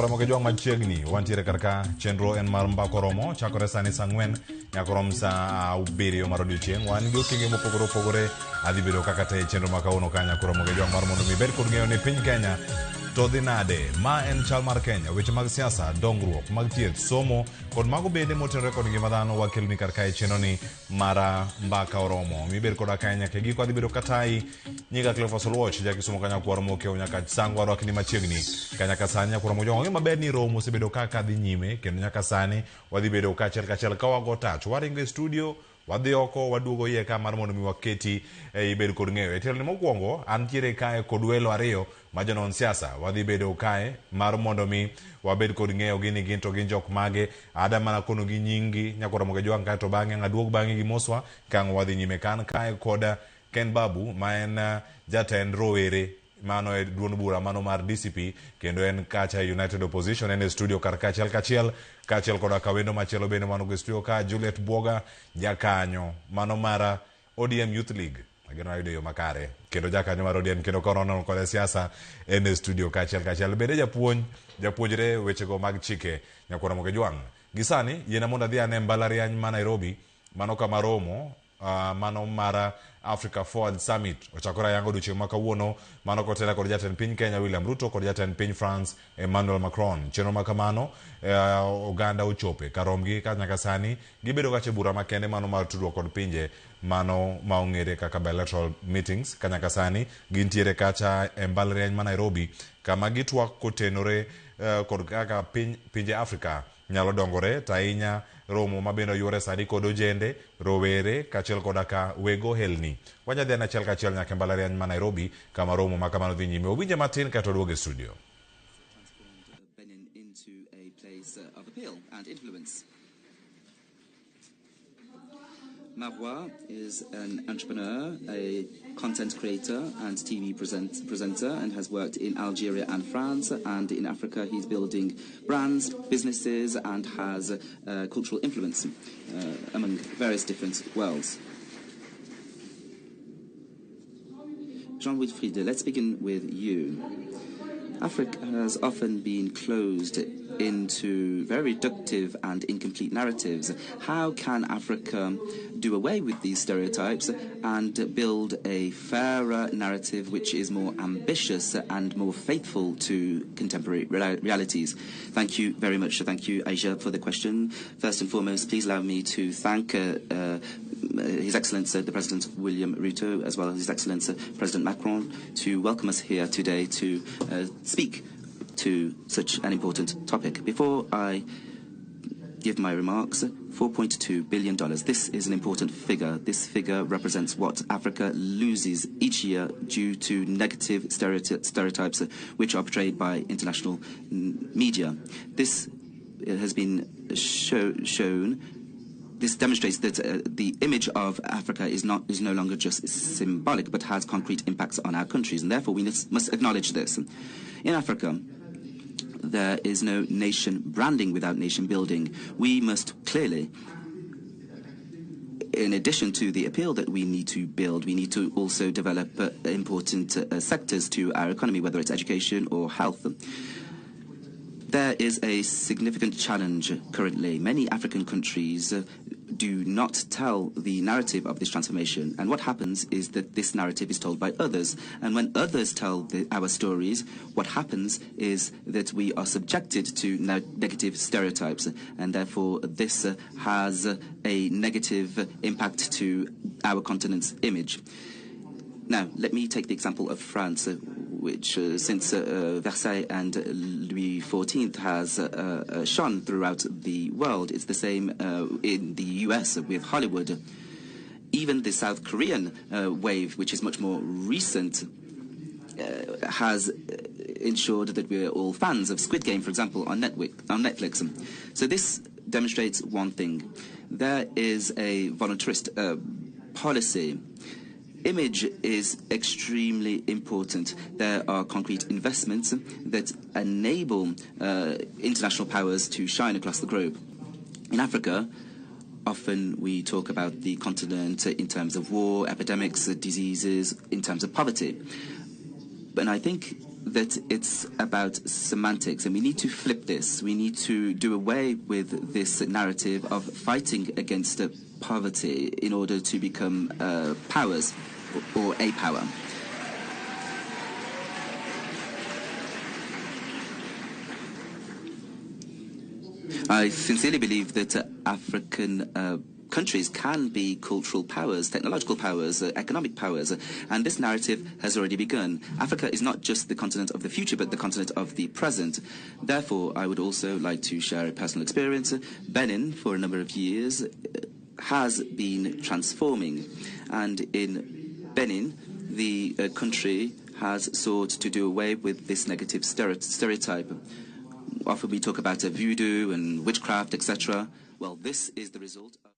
Ramogi jong machiegni wantiere karka chenro en mar mbako romo chakore sani sa 4 nyaka rom sa 7 mar odiochieng' wan gi okenge mopogore opogore adhi bedo kaka te chenro ma kawuono ka nyaka Ramogi jong mar mondo mi bed kod ng'eyo ni piny Kenya to dhi nade. Ma en chal mar Kenya, weche mag siasa, dongruok mag thieth, somo kod mago bende motenore kod ngima dhano wakelni karka e chenro ni mara mbaka oromo mi bed koda ka nyaka giko adhi bedo katai nyiga Cleophas Oluoch jakisomo kanya kwaro mokeo nyaka sangwa rwakni machiegni kanya ka sani nyaka Ramogi jong maber ni romo osebedo kaka dhi nyime kendo nyaka sani wadhi bedo kachiel ka wago tach waringo e studio wadhi oko waduogo iye ka mar mondo mi waketi ibed kod ng'eyo e telo ni mokwongo antiere kae kod welo ariyo ma jonon siasa wadhi bedo kae mar mondo mi wabed kod ng'eyo gini gin to gin jok mage ada mana kono gi nyingi nyaka Ramogi jong kae to bang'e ng'aduog bang'e gi moswa kang wadhi nyime kan kae kod Ken Babu ma en jatend rowere mano e duond bura mano mar DCP kendo en kacha United Opposition en e studio kachiel koda kawendo machielo bende mano go studio ka Juliet Bwoga jakanyo mano mara ODM Youth League ageno ayudo yo makare kendo jakanyo mar ODM kendo korono kod siasa en e studio kachiel bende japuonjre wechego mag chike nyaka Ramogi jong gisani yena mondo adhi ane mbalariany ma Nairobi mano kama romo mano mara Africa Forward Summit ochakora yango duche makawuono mano kotela kod jatend piny Kenya William Ruto kod jatend piny France Emmanuel Macron chenro makamano oganda ochope karomgi ka nyaka sani gibedo gache bura makende mano mar tudruok kod pinje mano maong'ere kaka bilateral meetings ka nyaka sani gintiere kacha e mbalariany ma Nairobi kama gitwak kotenore kod kaka pinje Afrika nyalo dongore tainya romo mabendo yore sani kod ojende rowere kachiel koda ka wego helni wanyadhi an achiel nyaka mbalariany ma Nairobi kama romo makamano dhi nyime owinje matin kato duoge studio. Benin into a place of appeal and influence. Mabwa is an entrepreneur, a content creator and TV presenter and has worked in Algeria and France, and in Africa he's building brands, businesses and has cultural influence among various different worlds. Jean-Wilfried, let's begin with you. Africa has often been closed into very reductive and incomplete narratives. How can Africa do away with these stereotypes and build a fairer narrative which is more ambitious and more faithful to contemporary realities? Thank you very much. Thank you, Aisha, for the question. First and foremost, please allow me to thank His Excellency the President William Ruto, as well as His Excellency President Macron, to welcome us here today to speak to such an important topic. Before I give my remarks, $4.2 billion. This is an important figure. This figure represents what Africa loses each year due to negative stereotypes which are portrayed by international media. This has been shown. This demonstrates that the image of Africa is no longer just symbolic, but has concrete impacts on our countries, and therefore we must acknowledge this. In Africa, there is no nation branding without nation building. We must clearly, in addition to the appeal that we need to build, we need to also develop important sectors to our economy, whether it's education or health. There is a significant challenge currently. Many African countries do not tell the narrative of this transformation, and what happens is that this narrative is told by others, and when others tell our stories, what happens is that we are subjected to negative stereotypes, and therefore this has a negative impact to our continent's image. Now, let me take the example of France, which since Versailles and Louis XIV has shone throughout the world. It's the same in the US with Hollywood. Even the South Korean wave, which is much more recent, has ensured that we're all fans of Squid Game, for example, on Netflix. So this demonstrates one thing. There is a voluntarist policy. Image is extremely important. There are concrete investments that enable international powers to shine across the globe. In Africa, often we talk about the continent in terms of war, epidemics, diseases, in terms of poverty. And I think that it's about semantics, and we need to flip this. We need to do away with this narrative of fighting against poverty in order to become powers or a power. I sincerely believe that African countries can be cultural powers, technological powers, economic powers, and this narrative has already begun. Africa is not just the continent of the future, but the continent of the present. Therefore, I would also like to share a personal experience. Benin, for a number of years, has been transforming, and in Benin, the country has sought to do away with this negative stereotype. Often we talk about voodoo and witchcraft, etc. Well, this is the result of...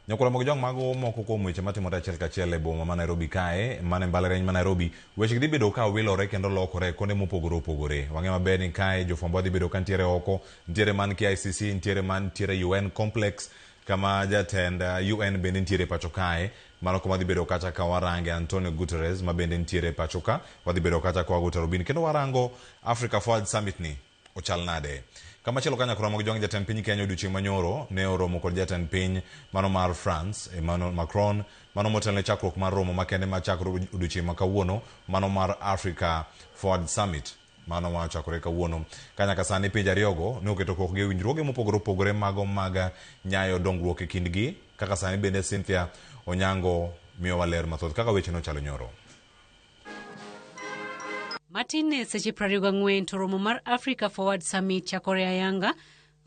Nyakula mogo jong mago moko kuom weche matimore achiel kachiel e boma ma Nairobi kae, mane mbalariany ma Nairobi. Weche dhi bedo ka wilore kendo lokore kuonde mopogore opogore. Wang'e maber ni kae jofwambo dhi bedo ka ntiere oko, ntiere man KICC, ntiere UN complex, kama jatend UN bende ntiere pacho kae. Mano kuma dhi bedo kacha ka warange Antonio Guterres ma bende ntiere pacho ka. Wadhi bedo kacha ka wago Tarubini kendo warango Africa Forward Summit ni ochal nade. Kama chelo kanya kuramo jong jatend piny Kenya odiochieng' manyoro ne oromo kod jatend piny mano mar France Emmanuel Macron, mano motelne chakruok mar romo makende ma chakro odiochieng' ma kawuono, mano mar Africa Forward Summit mano ma chakore kawuono. Kanya ka sani pinje ariyogo ne oketo kokgi winjruoge mopogore opogore mago mag nyayo dongruok e kindgi, kaka sani bende Cynthia Onyango miyo waler mathoth kaka weche no chalo nyoro. Martin seche 24 to romo mar Africa Forward Summit chakore ayanga,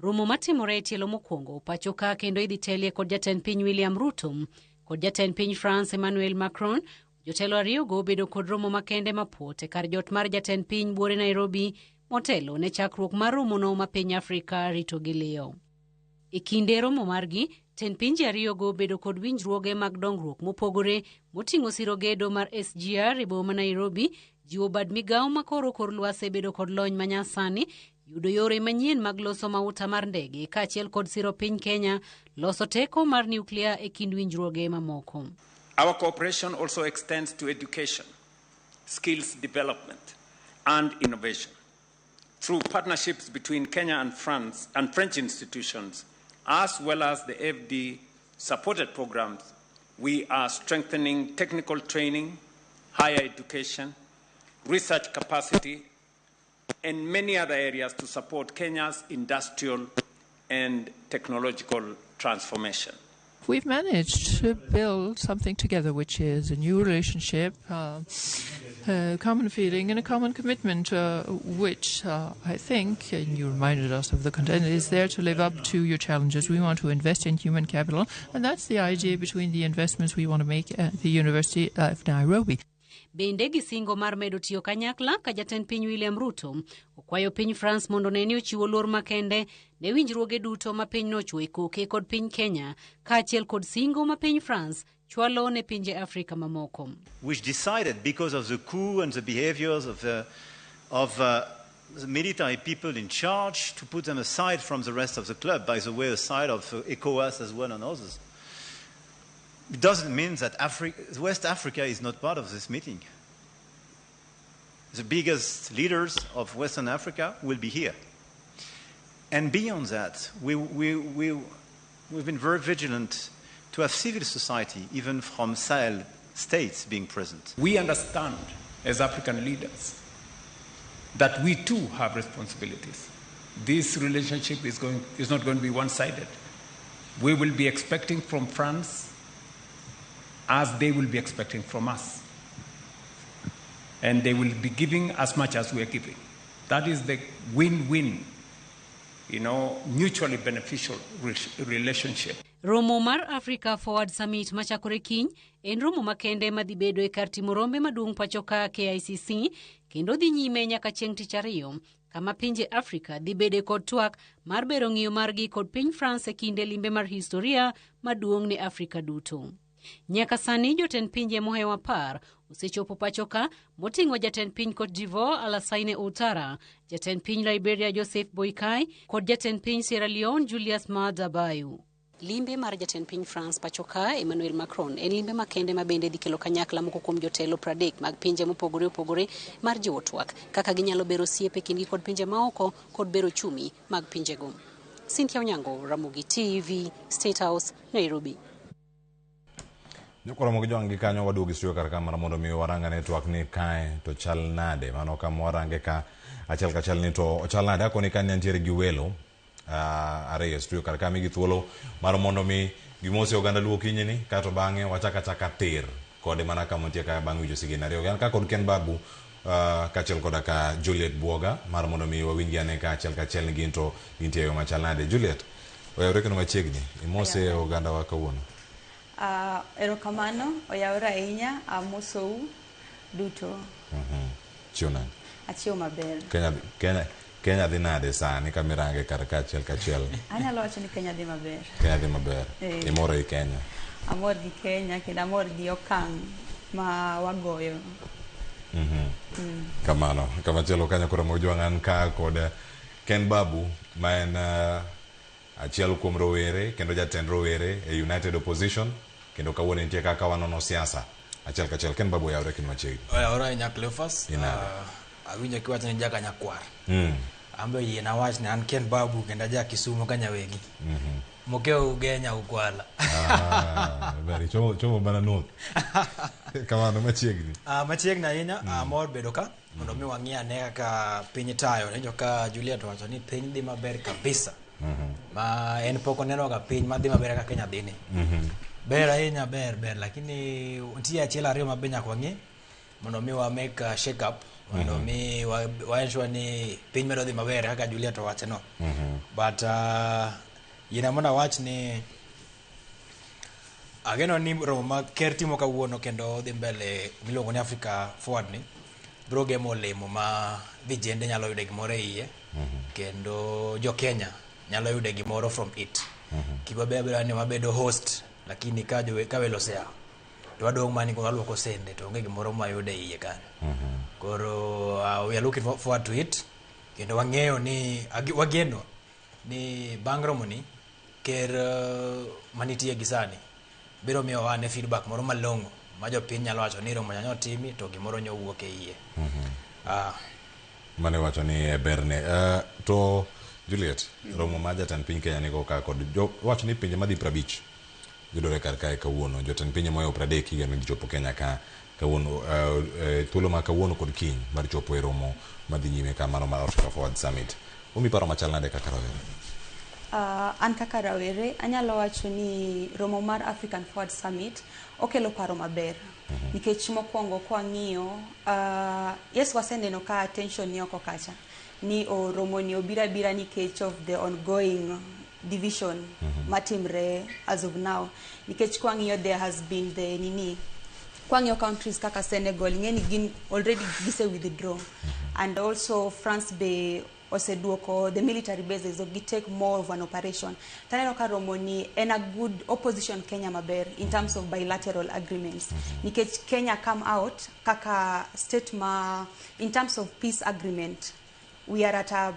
romo matimore tielo mokwongo pacho ka kendo idhi telie kod jatend piny William Ruto kod jatend piny France Emmanuel Macron. Jotelo ariyogo bedo kod romo makende mapote kar jot mar jatend piny buore Nairobi motelo ne chakruok mar romo no ma piny Afrika rito gi liyo. E kinde romo margi, tend pinje ariyogo bedo kod winjruoge mag dongruok mopogore moting'o siro gedo mar SGR e boma Nairobi, jiwo bad migawo makoro kor lwase bedo kod lony manyasani, yudo yore manyien mag loso mauta mar ndege kaachiel kod siro piny Kenya, loso teko mar nuklia e kind winjruoge mamoko. Our cooperation also extends to education, skills development, and innovation. Through partnerships between Kenya and France and French institutions, as well as the FD-supported programs, we are strengthening technical training, higher education, research capacity, and many other areas to support Kenya's industrial and technological transformation. We've managed to build something together which is a new relationship, common feeling and a common commitment, which I think, and you reminded us of the content, is there to live up to your challenges. We want to invest in human capital, and that's the idea between the investments we want to make at the University of Nairobi. Bende gisingo mar medo tiyo kanyakla ka jatend piny William Ruto okwayo piny France mondo neni ochiwo luor makende ne winjruoge duto ma piny nochwe koke kod piny Kenya kaachiel kod singo ma piny France chwalo ne pinje Afrika mamoko. Which decided, because of the coup and the behaviors of the military people in charge, to put them aside from the rest of the club, by the way, aside of ECOWAS as well and others. It doesn't mean that West Africa is not part of this meeting. The biggest leaders of Western Africa will be here. And beyond that, we've been very vigilant to have civil society, even from Sahel states, being present. We understand, as African leaders, that we too have responsibilities. This relationship is not going to be one-sided. We will be expecting from France as they will be expecting from us. And they will be giving as much as we are giving. That is the win-win, mutually beneficial relationship. Romo mar Africa Forward Summit machakore kiny en romo makende madhi bedo e kar timo rombe maduong' pacho ka KICC kendo dhi nyime nyaka chieng' tich ariyo kama pinje Afrika dhi bede kod twak mar bero ng'iyo margi kod piny France e kinde limbe mar historia maduong' ne Afrika duto. Nyaka sani jotend pinje mohewa par osechopo pacho ka moting'o jatend piny Cote d'Ivoire Alassane Ouattara, jatend piny Liberia Joseph Boakai kod jatend piny Sierra Leone Juliet Babu. Limbe mar jatend piny France pachoka Emmanuel Macron en limbe makende mabende dhi kelo kanyakla moko kuom jotelo 30 mag pinje mopogore opogore mar jiwo twak kaka ginyalo bero osiepe kindgi kod pinje maoko kod bero chumi mag pinjego. Cynthia Onyango, Ramogi TV, State House, Nairobi. Jokoro mogi joang gi kanyo waduogi studio kar kamera mondo mi waranga ne twak ni kae to chal nade mano kama warange ka achiel ka chal ni to chal nade ako ni kan ntiere gi welo are studio kar kama gi thuolo mar mondo mi gimose oganda luo kinyini kato bange wachaka ter kode mana kama ntie ka bang wijo sigina ariyo gan ka kod Ken Babu kachel koda ka Juliet Bwoga mar mondo mi wawingi ane ka achiel ka chel ni ginto gintie yo machal nade. Juliet oyawre keno machiegni imose oganda wa kawuono. Erokamano oyawre ahinya amosou duto. Chiona Achiew maber. Kenya dhi nade sani kamirange kar kachiel kachiel. Anyalo wacho ni Kenya dhi maber. Kenya dhi maber. Imoro i Kenya. Amor gi Kenya kendo amor gi okang' ma wagoyo. Kamano kamachielo kanyo koro mojuangan ka kod Ken Babu ma en achiel kuom rowere kendo jatend rowere e United Opposition kendo kawuono nitie kaka wanono siasa achiel kachiel. Ken Babu oyawre kin machiegni. Oyawre Nyaklefas. Awinjo kiwacho ni jaka nyakwar. Ambe yie na wach ni an Ken Babu kendo ja Kisumu kanya wegi. Mokeo ugenya ukwala. Very chomo bana not. Kamano machiegni. Machiegni ahinya amor bedo ka mondo mi wang'ia ne kaka piny tayo ne joka Juliet wacho ni piny dhi maber kabisa. Ma en poko neno ka piny madhi maber kaka Kenya dhini. Ber ahinya ber lakini nitie achiel ariyo mabe nyaka wang'e mondo mi wa make a shake up mondo mi wa ensure ni piny medo dhi maber kaka Juliet wacho no. But yena mona wach ni ageno ni romo ma ker timo kawuono kendo dhi mbele miluongo ni Africa Forward ni bro gemo olemo ma vijende nyalo yude gimoro iye kendo jo Kenya nyalo yude gimoro from it. Kibabebe ni wabedo host lakini ka welo sea to wadong mani ko alwoko sende to onge gimoro ma yude iye kan. Koro we are looking forward to it kendo wang'eyo ni wageno ni bang' romo ni ker manitie gisani biro miyo wane feedback moro malong'o ma jopiny nyalo wacho ni romo nyanyo timi to gimoro nyo wuok e iye. Mane wacho ni berne to Juliet romo ma jatend piny Kenya niko ka kod wacho ni pinje madhi 50 yudore kar kae kawuono jotend pinje moyo 30 higano gichopo Kenya ka kawuono thuolo ma kawuono kod kiny mar chopo e romo madhi nyime ka mano mar Africa Forward Summit. Umi paro machal nade kaka rawere? An kaka rawere anyalo wacho ni romo mar African Forward Summit okelo paro maber nikech mokwongo kwa ng'iyo yes waseneno ka attention ni oko kacha ni romo ni obira nikech of the ongoing division matimre as of now nikech kwa ng'iyo there has been the kwa ng'iyo countries kaka Senegal ngeni gin already gise withdraw and also France be oseduoko the military bases of take more of an operation. Taneno ka romo ni en a good opposition Kenya maber in terms of bilateral agreements. Nikech Kenya come out kaka state ma in terms of peace agreement we are at a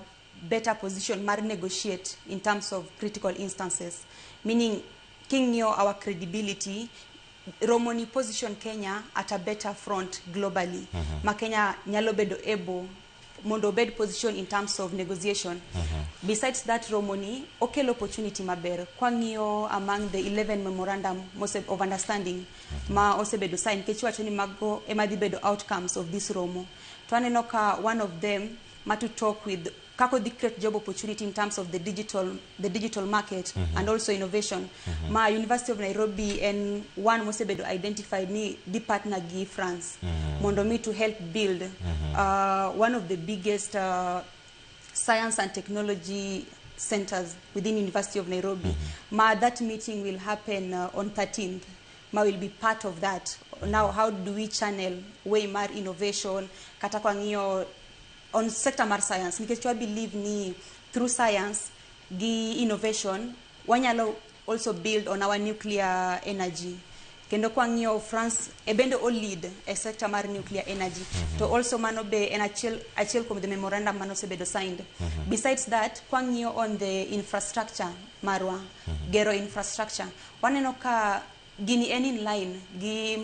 better position mar negotiate in terms of critical instances, meaning kingyo our credibility romo ni position Kenya at a better front globally. Ma Kenya nyalo bedo able mondo bed position in terms of negotiation. Besides that romo ni okelo opportunity maber kwa ng'iyo among the 11 memorandum of understanding ma osebedo sign kechiwacho ni mago emadhi bedo outcomes of this romo. Twaneno ka one of them to talk with kako the create job opportunity in terms of the digital market and also innovation. Ma University of Nairobi and one mosebedo identified ni the partner gi France mondo me to help build one of the biggest science and technology centers within University of Nairobi. Ma that meeting will happen on 13th. Ma will be part of that. Now how do we channel way more innovation kata kwa ngiyo on sector mar science because I believe ni through science the innovation wanyalo also build on our nuclear energy kendo kwang'io France e bende o lead e sector mar nuclear energy to also mano be en achiel kuom the memorandum mano sebedo signed. Besides that, kwang'io on the infrastructure marwa, gero infrastructure, waneno ka gini en in line gi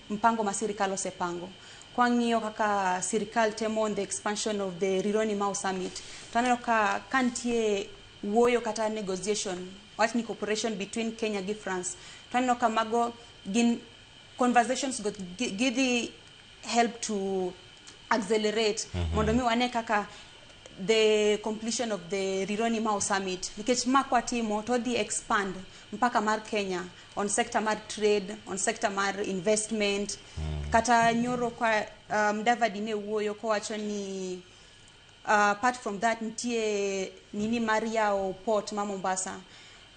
mpango ma sirikal osepango. Kwang'io kaka sirikal temo on the expansion of the Rironi Mau Summit, taneno ka kantie wuoyo kata negotiation, watni cooperation between Kenya gi France, taneno ka mago gin conversations go give the help to accelerate mondo mi wane kaka the completion of the Rironi Mau Summit, nikech makwatimo to the expand mpaka mar Kenya on sector mar trade, on sector mar investment. Kata nyoro kwa Mdavadi ne wuoyo kowacho ni apart from that ntie nini Maria o port ma Mombasa.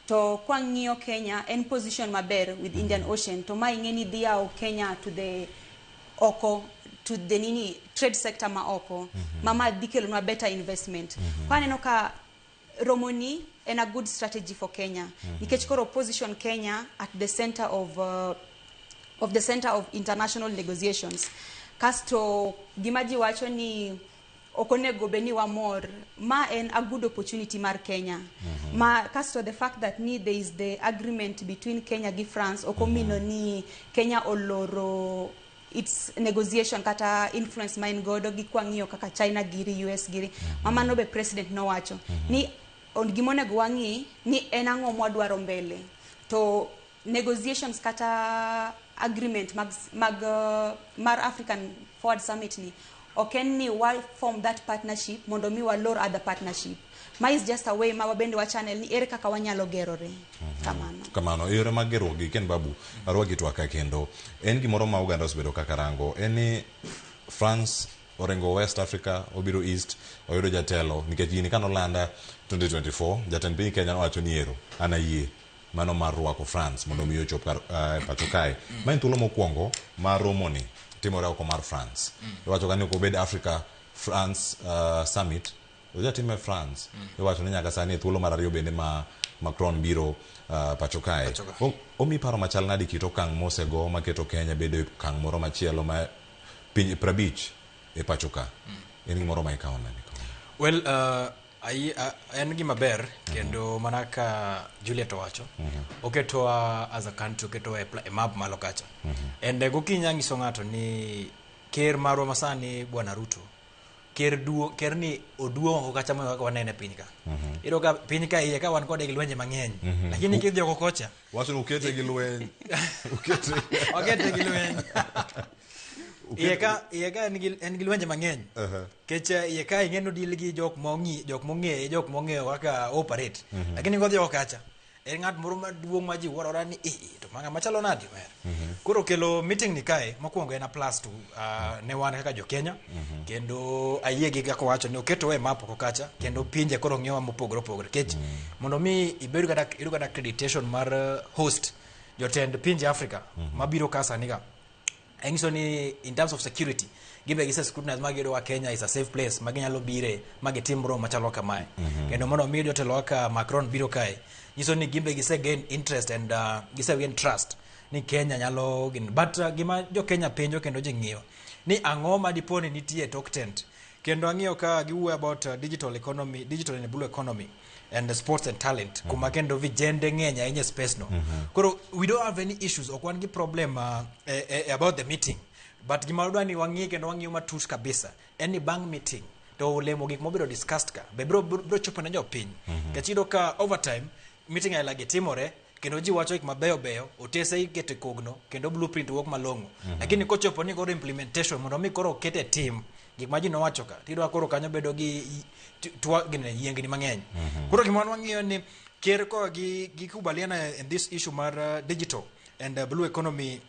To kwang'io Kenya en position maber with Indian Ocean, to ma ing'eni dhiao Kenya to the oko, to the nini trade sector ma oko, mama dikelo na better investment. Kwaneno ka Romoni en a good strategy for Kenya. Nikech koro position Kenya at the center of international negotiations. Kasto gimaji wacho ni okonego beni wa more, ma en a good opportunity mar Kenya. Ma kasto the fact that there is the agreement between Kenya gi France, okomino ni Kenya oloro its negotiation kata influence main godo gi kwang'io kaka China giri, US giri. Mama no be president no wacho ni gimonego wang'i ni en ang'o mwadwaro mbele. To negotiations kata agreement mar African Forward Summit ni oken ni wa form that partnership mondo mi wa lor other partnership. Ma is just a way ma wabende wa channel ni ere kaka wanyalo gerore. Kamano yore mag gerogi ken Babu arwagi Twak kendo en gimoro ma Uganda osebedo kaka rango eni France orengo West Africa obiro East oyudo jatelo nikech gini kanolanda 2024 jatend piny Kenya nowacho ni ero anayie mano mar rwako France mondo mi ochop pacho kae. Ma en thuolo mokwongo mar romoni timore oko mar France. Iwacho ka ni ok obed Africa France Summit ojatime France. Iwacho ni nyaka sani thuolo mar ariyo bende ma Macron biro pacho kae. Omi paro machal nadi kit okang' mosego maketo Kenya bedo e okang' moro machielo ma piny 50 e pacho ka. En gimoro ma ikawo nani? Well, en gima ber kendo mana ka Juliet wacho oketo as a country oketo e map malo kacha. Ende gokinya ngiso ng'ato ni ker marwa masani Bwana Ruto ker ni oduongo kacha mo wanene piny ka. Iro ka piny ka iye ka wan kode gi lwenje mang'eny lakini kidhi oko kocha wacho ukete gi lweny okete gi lweny iye ka en gi lwenje mang'eny kecha iye ka ing'eno deal gi jok mong'eyo kaka operate lakini kodhi oko kacha en ng'at moro maduong' ma ji wuorora ni to manga machalo nadi mer. Koro kelo meeting ni kae mokwongo en a plus to ne wan kaka jo Kenya kendo ayie gi kako wacho ni oketo e map ko kacha kendo pinje koro ng'iewa mopogore kech mondo mi ibedo kata accreditation mar host jotend pinje Africa mabiro kasa niga engso ni in terms of security gibe gise scrutinize magido wa Kenya is a safe place maginyalo bire magitimro machalo kamae kendo mondo mi jotelo ka Macron biro kae nyiso ni gibe gise gain interest and gise gain trust ni Kenya nyalo but gima jo Kenya penjo kendo jing'iyo ni ang'o ma diponi nitie tok tent kendo ang'iyo ka giwuoyo about digital and blue economy and the sports and talent kuma kendo vijende ng'enya inye space no koro we don't have any issues okwan gi problem about the meeting but gima wadwa ni wang'i kendo wang'iyo matut kabisa any bank meeting to olemo gik mobiro discussed ka be bro chopo na jo piny kachido ka overtime meeting ay lagi timore kendo ji wacho gik mabeyo otese ikete kogno kendo blueprint wuok malong'o lakini kochopo ni koro implementation mondo mi koro kete team gik ma ji nowacho ka tidwa koro kanyo bedo gi yiengni mang'eny koro gima wang'iyo ni ker ko gi kubaliana in this issue mar digital and blue economy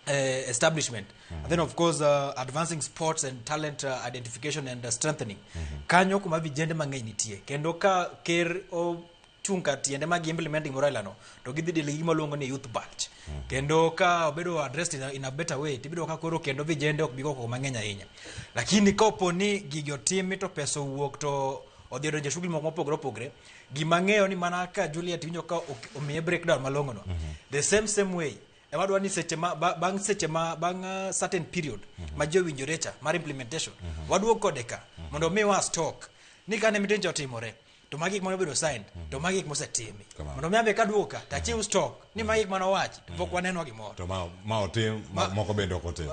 establishment and then of course advancing sports and talent identification and strengthening kanyo kuma vijende mang'eny nitie kendo ka ker chunka tiende mag implementing morala no to gidhi dili gima luongo ni youth batch kendo ka obedo addressed in a better way tibido ka koro kendo vijende ok bigo ko mang'eny ahinya lakini kopo ni gigo timi to pesa wuok to odhi donjo shughuli mopogore gima ng'eyo ni mana ka Juliet winjo ka omiye breakdown malong'o no the same way e wadwa ni seche ma bang certain period ma jo winjorecha mar implementation waduog kode ka mondo mi wa stock ni kane mitenjo timore to magi mono bedo sign to magi mosetimi mondo mi ambe kaduoka ta chiu stock ni magi mano wachi to pok waneno gimoro to ma otim moko bendo kotim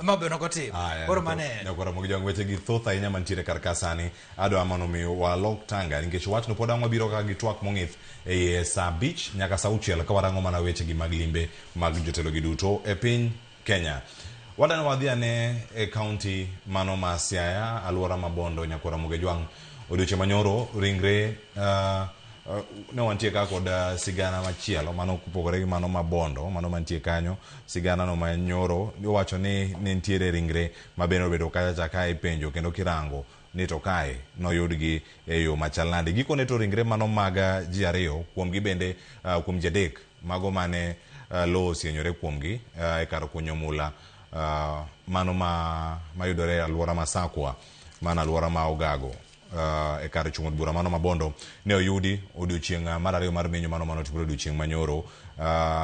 koro mane ne koro mogi jong weche gi thoth ahinya mantiere kar kasani adwa mono mi walok tanga nikech wach no pod ang' wabiro ka gi twak mong'ith e saa 5 nyaka saa 6 ka warango mana weche gi mag limbe mag jotelo gi duto e piny Kenya. Wadane wadhi ane e county mano ma Siaya alwora ma Bondo nyakora Mogejwang odiochieng' manyoro ringre ne wantie ka kod sigana machielo mano kupogore gi mano ma Bondo mano mantie kanyo sigana no manyoro iwacho ni nitiere ringre ma bende obedo kacha ka ipenjo kendo kirango ni to kae noyudgi e yo machal nade gikone to ringre mano mag ji ariyo kuomgi bende kuom ji adek mago mane lo osienyore kuomgi e kar kunyo mula mano mayudore e alwora ma Sakwa mana alwora ma Ogago e kar chung' od bura mano ma Bondo ne oyudi odiochieng' mar ariyo mar menyo mano manotimore odiochieng' manyoro.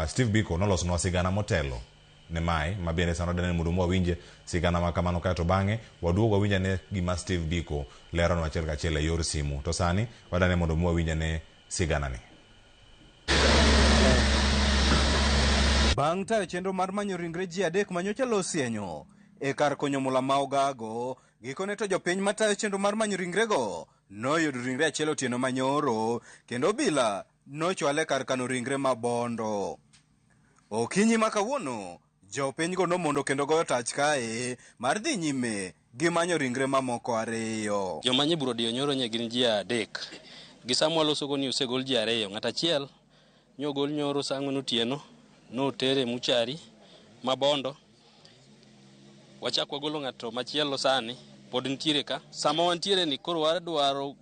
Steve Biko nolosonwa sigana motelo ne mai ma bende sano dane mondo mwawinje sigana ma kamano kae to bang'e waduog wawinja ne gima Steve Biko leronwa achiel kachiel e yor simu to sani wadane mondo mwawinja ne sigana ni. Bang' tayo chenro mar manyo ringre ji adek manyocha losienyo e kar konyo mula ma Ogago gikone to jopiny matayo chenro mar manyo ringrego noyudo ringre achiel otieno manyoro kendo obila nochwale kar kano ringre ma Bondo. Okinyi ma kawuono jopinygo nomondo kendo goyo tach kae mar dhi nyime gi manyo ringre mamoko ariyo. Jomanye buro dio nyoro nye gin ji adek gi samwa losogo ni osegol ji ariyo ng'at achiel nyogol nyoro saa 4 otieno no tere muchari ma Bondo wachak wagolo ng'ato machielo sani pod nitiere ka sama wantiere ni koro wadwaro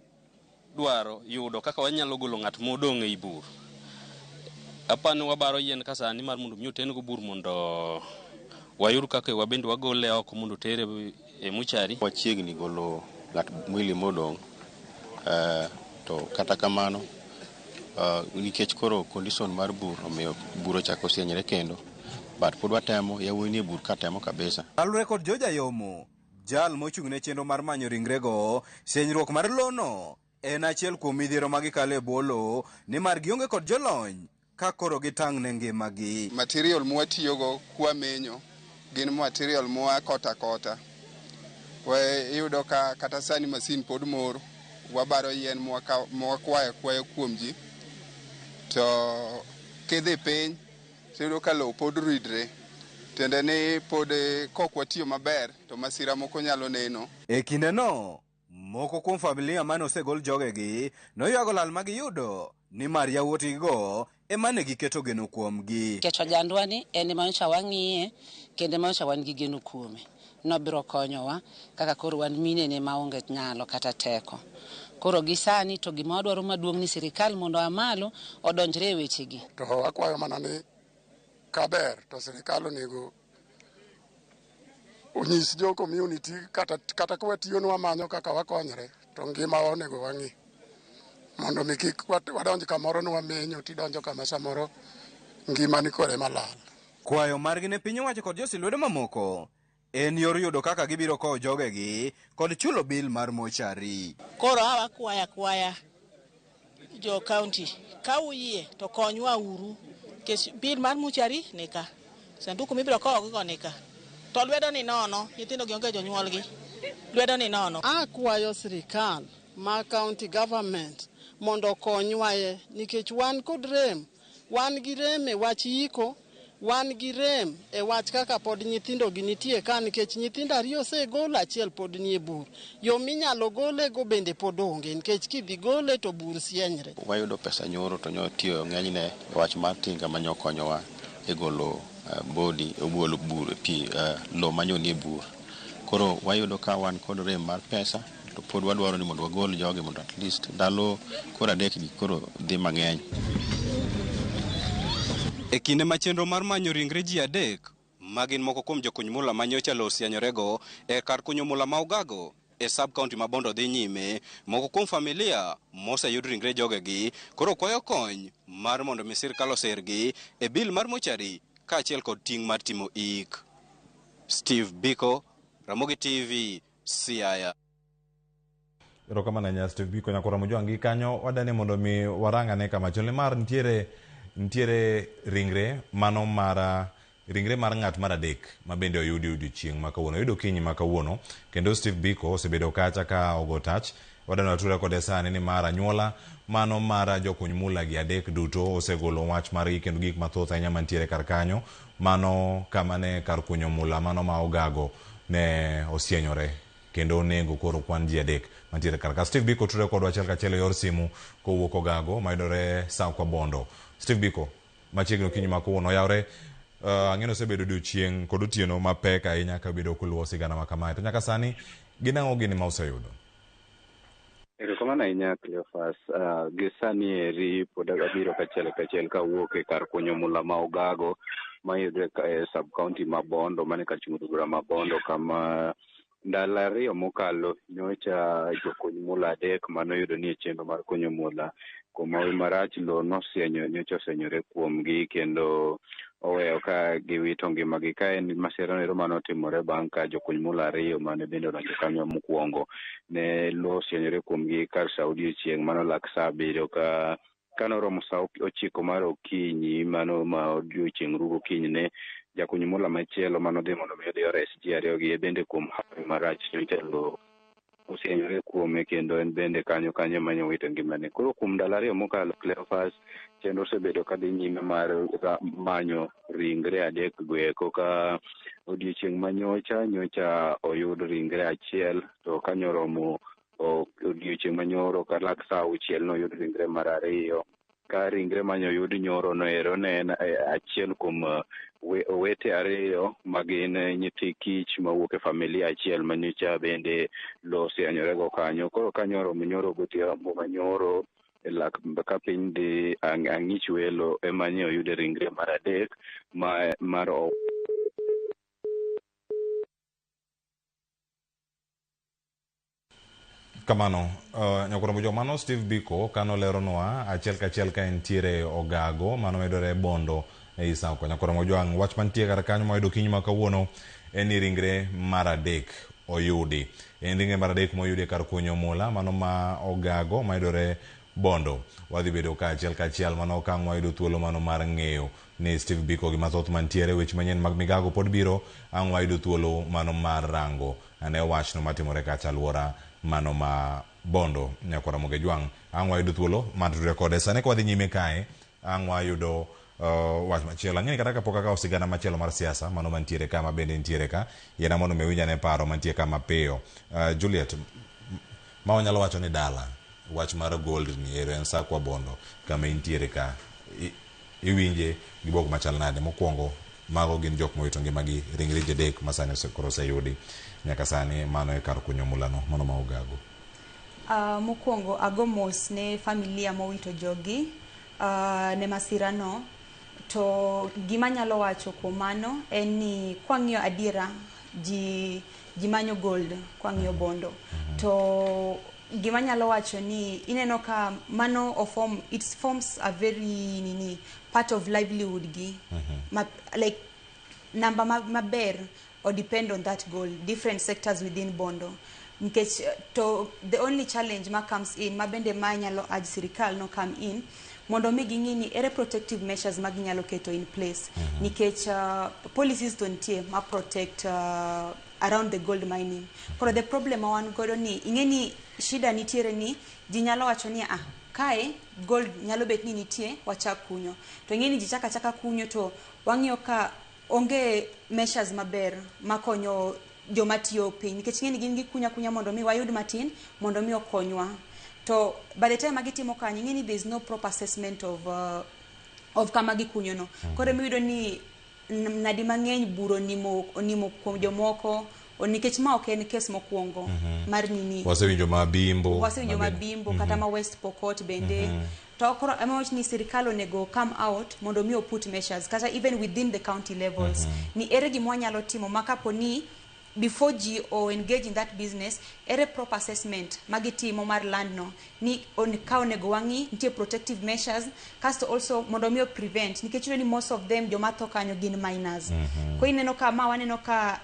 yudo kaka wanyalo golo ng'at modong' e bur apano wabaro yien ka sani mar mondo mi oten go bur mondo wayud kaka wabende wagole oko mondo tere e muchari wachiegni golo ng'at mwili modong' to kata kamano nikech koro condition mar bur omiyo buro chako sienyre kendo but pod watemo yawuoyni e bur katemo kabisa. Alure kod Joja Yomo jal mochung' ne chenro mar manyo ringrego sienyruok mar lono en achiel kuom midhiero magikale e bolo nimar gionge kod jolony ka koro gitang' ne ngimagi. Material mwatiyogo kwa menyo gin material mwa kota we iyudo ka kata sani masin pod moro wabaro yien mwakwayo kuom ji to kidhi piny iyudo ka lowo pod ridre tende ni pod kok watiyo maber to masira moko nyalo neno. E kindeno moko kuom familia mane osegol jogegi noywago lal magiyudo nimar yawuotigigo ema ne giketo geno kuomgi. Kecho jandwani en manyocha wang'iye kendo manyocha wan gi geno kuome nobiro konyowa kaka koro wan minene maonge nyalo kata teko. Koro gisani to gima wadwaro maduong' ni sirikal mondo amalo odonjre e wechegi. To akwayo mana ni kaber to sirikal onego onyis jo community kata kwatiyonwa manyo kaka wakonyre to ngima onego wang'i mondo mi kik wadonj kamoro ni wamenyo tidonjo kama samoro ngima ni kore malal. Kwayo margi ne piny owacho kod josilwedo mamoko en yor yudo kaka gibiro kowo jogegi kod chulo bil mar mochari. Koro hawa kwaya jo county ka uyie to konywa uru kes bil mar mochari nika sanduku mibiro kowo go nika to lwedo ni nono nyithindo gionge jonyuolgi lwedo ni nono. Akwayo sirikal ma county government mondo konywaye nikech wan kod rem, wan gi rem e wach yiko, wan gi rem e wach kaka pod nyithindo gi nitie ka nikech nyithindo ariyo osegol achiel pod nie bur. Yo minyalo gole go bende pod onge nikech kidhi gole to bur sienyre. Wayudo pesa nyoro to nyotiyo ng'enyne wach mar tinga manyo konyowa e golo bodi ogolo bur pi lo manyo nie bur. Koro wayudo ka wan kod rem mar pesa to pod wadwaro ni mondo wagol jogi mondo at least ndalo koro adek gi koro dhi mang'eny. E kinde ma chenro mar manyo ringre ji adek magin moko kuom jokuny mula manyocha losienyorego e kar kunyo mula ma Ogago e sub county ma Bondo dhi nyime, moko kuom familia moseyud ringre jogegi koro kwayo kony mar mondo mi sirkal osergi e bil mar mochari kaachiel kod ting' mar timo ik. Steve Biko, Ramogi TV, Siaya. Erokamano nya Steve Biko nyakora mojwangi kanyo wadane mondo mi warangane kama chole mar ntiere ringre mano mara ringre mar ng'at mar adek ma bende oyudi odiochieng' ma kawuono oyudo kinyi ma kawuono kendo Steve Biko osebedo kacha ka ogo tach wadano atura kode sani ni mara anyuola mano mara jokuny mula gi adek duto osegolo wach margi kendo gik mathoth ahinya mantiere kar kanyo mano kamane kar kunyo mula mano ma ogago ne osienyore kendo onego koro kwan ji adek mantiere kar ka. Steve Biko tudore kodwa achiel kachiel e yor simu kowuok ogago mayudore Sakwa Bondo. Steve Biko machiegni okinyi ma kawuono oyawre ang'eno osebedo odiochieng' kod otieno mapek ahinya ka bedo koluwo sigana ma kamae to nyaka sani gin ang'o gini ma oseyudo? Erokamano ahinya Cleophas. Gi sani eri pod abiro kachiel kawuok e kar kunyo mula ma ogago mayudre e sub county ma Bondo mane kar chung' bura ma Bondo kama ndalo ariyo mokalo nyocha jokuny mula adek manoyudo ni e chenro mar kunyo mula kuom hawi marach lo nyocha osenyore kuomgi kendo oweyo ka giwito ngimagi ka en masira ero manotimore bang' ka jokuny mula ariyo mane bende odonjo kanyo mokwongo ne lo osienyore kuomgi kar sa odiochieng' mano lak sa abiriyo ka noromo sa 9 mar okinyi mano ma odiochieng' rugo okinyi ne jakuny mula machielo manodhi mondo mi odhi ores ji ariyo gi bende kuom hawi marach nyocha lo osienyore kuome kendo en bende kanyo manyo wito ngimane. Koro kuom ndalo ariyo mokalo Cleophas chenro osebedo kadhi nyime mar manyo ringre adek goeko ka odiochieng' manyocha oyud ringre achiel to kanyoromo odiochieng' manyoro ka lak sa 6 noyud ringre mar ariyo ka ringre manyoyud nyoro no ero ne en achiel kuom owete ariyo magin nyithi kich mawuok e familia achiel manyocha bende lo osienyore kanyo. Koro kanyoro godhiambo manyoro ka piny dhi ang'ich welo ema ne oyude ringre mar adek mar kamano nyakoro mojo mano Steve Biko kano leronwa achiel kachiel ka entiere ogago mano medore Bondo e Sakwa. Nyakoro mojo wach mantie kar kanyo mayudo kinyi ma kawuono en ni ringre mar adek oyudi en ringre mar adek moyudi kar kunyo mula mano ma ogago mayudore Bondo. Wadhi bedo ka achiel mano ka wayudo thuolo mano mar ng'eyo ni Steve Biko gi mathoth mantiere weche manyien mag migago pod biro ang' wayudo thuolo mano mar rango ane wachno matimore kacha alwora mano ma Bondo. Nyakora moge jwang' ang' wayudo thuolo mar tudore kode sani ka wadhi nyime kae ang' wayudo wach machielo ang'eni kata kapok akawo sigana machielo mar siasa mano mantiere ka ma bende ntiere ka yena mondo mewinja ne paro mantie ka mapiyo. Juliet ma wanyalo wacho ni dala wach mar gold ni ero en Sakwa Bondo kama intiere ka iwinje gi bok machal nade? Mokwongo mago gin jok mowito ngimagi ringre ji adek ma sani koro oseyudi nyaka sani mano e kar kunyo mulano mano ma ogago. Mokwongo ago mos ne familia mowito jogi ne masira no to gima nyalo wacho kuom mano en ni kwang'iyo adiera ji manyo gold kwang'iyo Bondo to gima nyalo wacho ni ineno ka mano it forms a very part of livelihood gi like number maber or depend on that gold different sectors within Bondo nikech to the only challenge ma comes in mabende manyalo urge sirikal no come in mondo mi ging'i ni ere protective measures ma ginyalo keto in place nikech policies to nitie ma protect around the gold mining. Koro the problem wan godo ni ing'eni shida nitiere ni ji nyalo wacho ni kae gold nyalo bet ni nitie wachak kunyo to ing'eni ji chaka kunyo to wang'iyo ka onge measures maber makonyo joma tiyo piny nikech ing'eni gin gikunya mondo mi wayud matin mondo mi okonywa to by the time magitimo kanyo ing'eni there is no proper assessment of kama gikunyo no koro miyudo ni nadi mang'eny buro onimo kuom jomoko nikech ma ok en kes mokwongo mar nini wasewinjo mabimbo kata ma West Pokot bende to koro amawach ni sirikal onego come out mondo mi put measures kata even within the county levels ni ere gima wanyalo timo makapo ni before ji o engage in that business, ere proper assessment magitimo mar land no ni ka onego wangi ntie protective measures cast also mondo mi prevent nikech ni most of them joma tho kanyo gin minors. Ko ineno ka ma waneno ka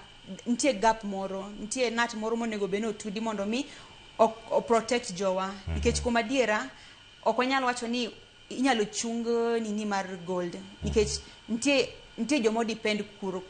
ntie gap moro, ntie nat moro monego beno tudi mondo mi o protect jowa nikech kuma diera ok wanyalo wacho ni inyalo chung nini mar gold nikech ntie jomo depend kuro